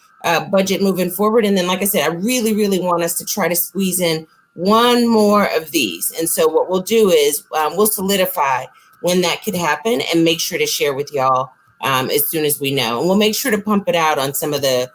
budget moving forward. And then, like I said, I really, really want us to try to squeeze in one more of these. And so what we'll do is we'll solidify when that could happen and make sure to share with y'all as soon as we know. And we'll make sure to pump it out on some of the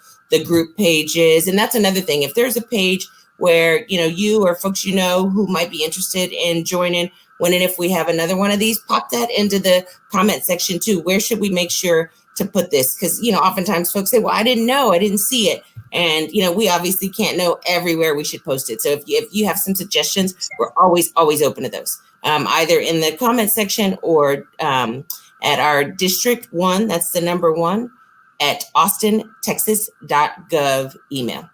group pages. And that's another thing. If there's a page where, you or folks who might be interested in joining, when and if we have another one of these, pop that into the comment section too. Where should we make sure to put this? Because, oftentimes folks say, well, I didn't know, I didn't see it. And, we obviously can't know everywhere we should post it. So if you have some suggestions, we're always open to those, either in the comment section or at our District 1, that's the number 1, at austintexas.gov email.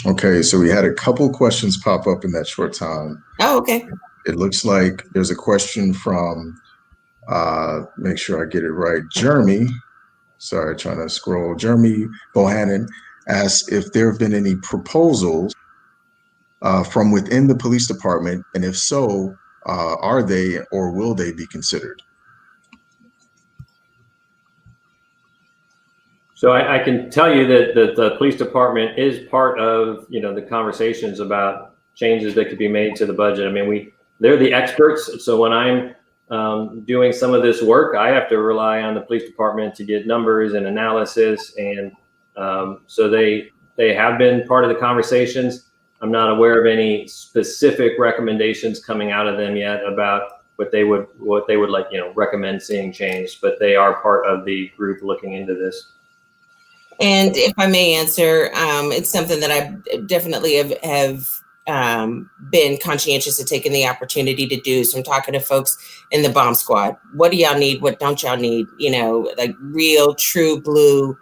Okay, so we had a couple questions pop up in that short time. Oh, okay. It looks like there's a question from, make sure I get it right, Jeremy. Sorry, trying to scroll. Jeremy Bohannon asks if there have been any proposals from within the police department, and if so, are they or will they be considered? So I can tell you that the police department is part of, the conversations about changes that could be made to the budget. I mean, they're the experts. So when I'm doing some of this work, I have to rely on the police department to get numbers and analysis. And so they have been part of the conversations. I'm not aware of any specific recommendations coming out of them yet about what they would like, recommend seeing changed, but they are part of the group looking into this. And if I may answer, it's something that I definitely have been conscientious of taking the opportunity to do. So I'm talking to folks in the bomb squad. What do y'all need? What don't y'all need? Like real, true blue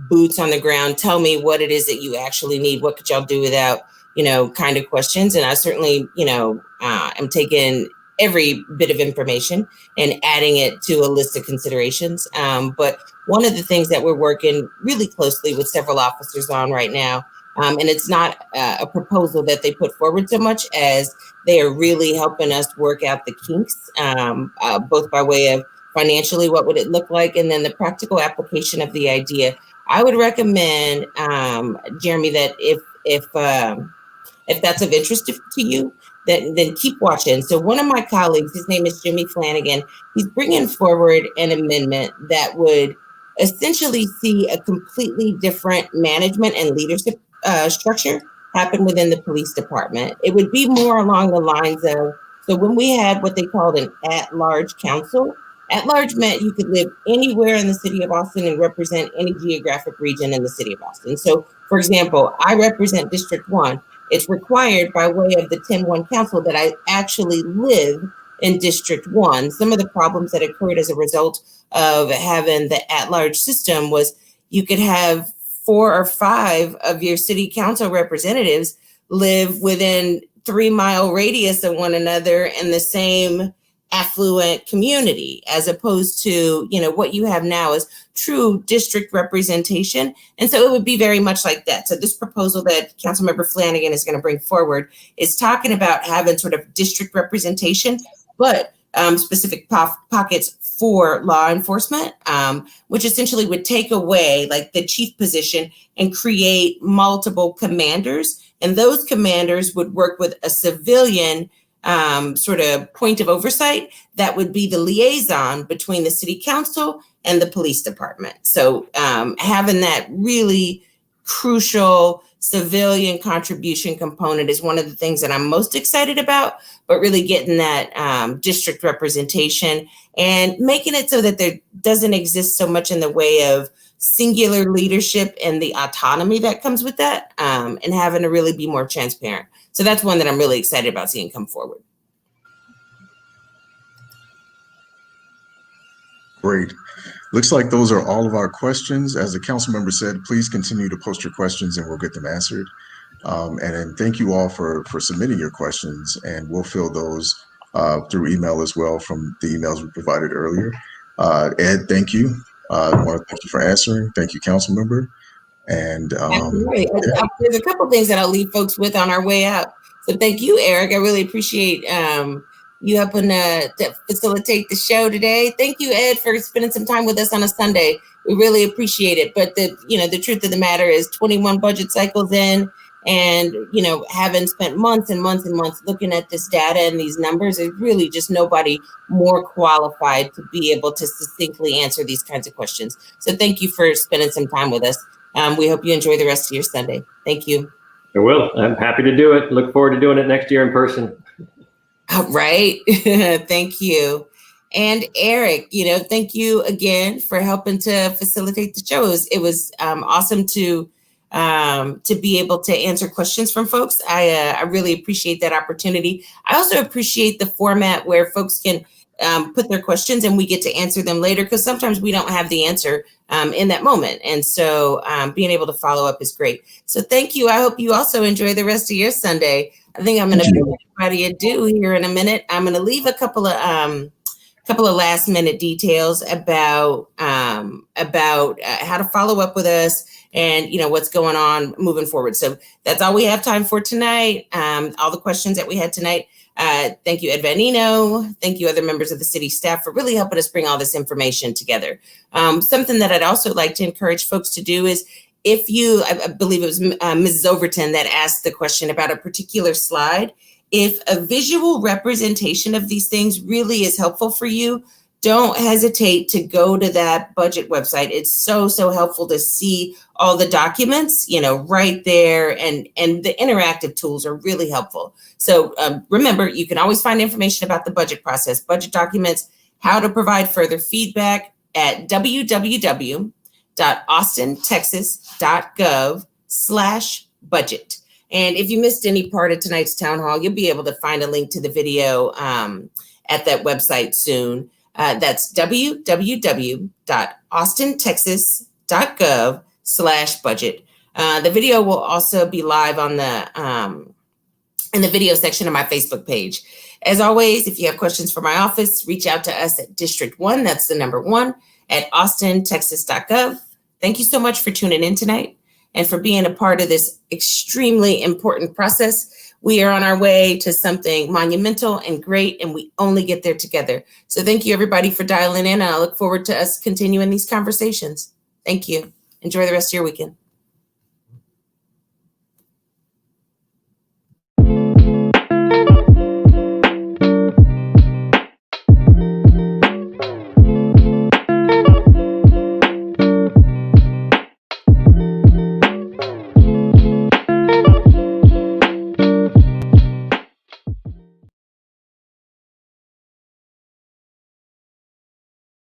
boots on the ground. Tell me what it is that you actually need. What could y'all do without, kind of questions. And I certainly, am taking every bit of information and adding it to a list of considerations. But one of the things that we're working really closely with several officers on right now, and it's not a proposal that they put forward so much as they are really helping us work out the kinks, both by way of financially, what would it look like? And then the practical application of the idea. I would recommend, Jeremy, that if that's of interest to you, then keep watching. So one of my colleagues, his name is Jimmy Flanagan, he's bringing forward an amendment that would essentially see a completely different management and leadership structure happen within the police department. It would be more along the lines of, so when we had what they called an at-large council, at-large meant you could live anywhere in the city of Austin and represent any geographic region in the city of Austin. So, for example, I represent District 1. It's required by way of the 10-1 council that I actually live in District 1. Some of the problems that occurred as a result of having the at-large system was you could have 4 or 5 of your city council representatives live within 3-mile radius of one another in the same affluent community, as opposed to, what you have now is true district representation. And so it would be very much like that. So this proposal that Councilmember Flanagan is going to bring forward is talking about having sort of district representation, but specific pockets for law enforcement, which essentially would take away like the chief position and create multiple commanders. And those commanders would work with a civilian sort of point of oversight that would be the liaison between the city council and the police department. So having that really crucial civilian contribution component is one of the things that I'm most excited about, but really getting that district representation and making it so that there doesn't exist so much in the way of singular leadership and the autonomy that comes with that, and having to really be more transparent. So that's one that I'm really excited about seeing come forward. Great. Looks like those are all of our questions. As the council member said, please continue to post your questions and we'll get them answered. And then thank you all for submitting your questions, and we'll fill those through email as well from the emails we provided earlier. Ed, thank you. I want to thank you for answering. Thank you, council member. And there's a couple things that I'll leave folks with on our way out. So thank you, Eric. I really appreciate you helping to facilitate the show today. Thank you, Ed, for spending some time with us on a Sunday. We really appreciate it. But the truth of the matter is 21 budget cycles in, and having spent months and months and months looking at this data and these numbers, there's really just nobody more qualified to be able to succinctly answer these kinds of questions. So thank you for spending some time with us. We hope you enjoy the rest of your Sunday. Thank you. I will. I'm happy to do it. Look forward to doing it next year in person. All right. Thank you. And Eric, thank you again for helping to facilitate the shows. It was awesome to be able to answer questions from folks. I really appreciate that opportunity. I also appreciate the format where folks can put their questions and we get to answer them later, because sometimes we don't have the answer in that moment. And so being able to follow up is great. So thank you. I hope you also enjoy the rest of your Sunday. I think I'm going to bid everybody adieu here in a minute. I'm going to leave a couple of last minute details about how to follow up with us and what's going on moving forward. So that's all we have time for tonight. All the questions that we had tonight. Thank you, Ed Vanino. Thank you, other members of the city staff, for really helping us bring all this information together. Something that I'd also like to encourage folks to do is, I believe it was Mrs. Overton that asked the question about a particular slide. If a visual representation of these things really is helpful for you, don't hesitate to go to that budget website. It's so helpful to see all the documents, right there, and the interactive tools are really helpful. So remember, you can always find information about the budget process, budget documents, how to provide further feedback at www.austintexas.gov/budget. And if you missed any part of tonight's town hall, you'll be able to find a link to the video at that website soon. That's www.austintexas.gov/budget. The video will also be live on in the video section of my Facebook page. As always, if you have questions for my office, reach out to us at District 1, that's the number 1, at austintexas.gov. Thank you so much for tuning in tonight and for being a part of this extremely important process. We are on our way to something monumental and great, and we only get there together. So thank you, everybody, for dialing in, and I look forward to us continuing these conversations. Thank you. Enjoy the rest of your weekend.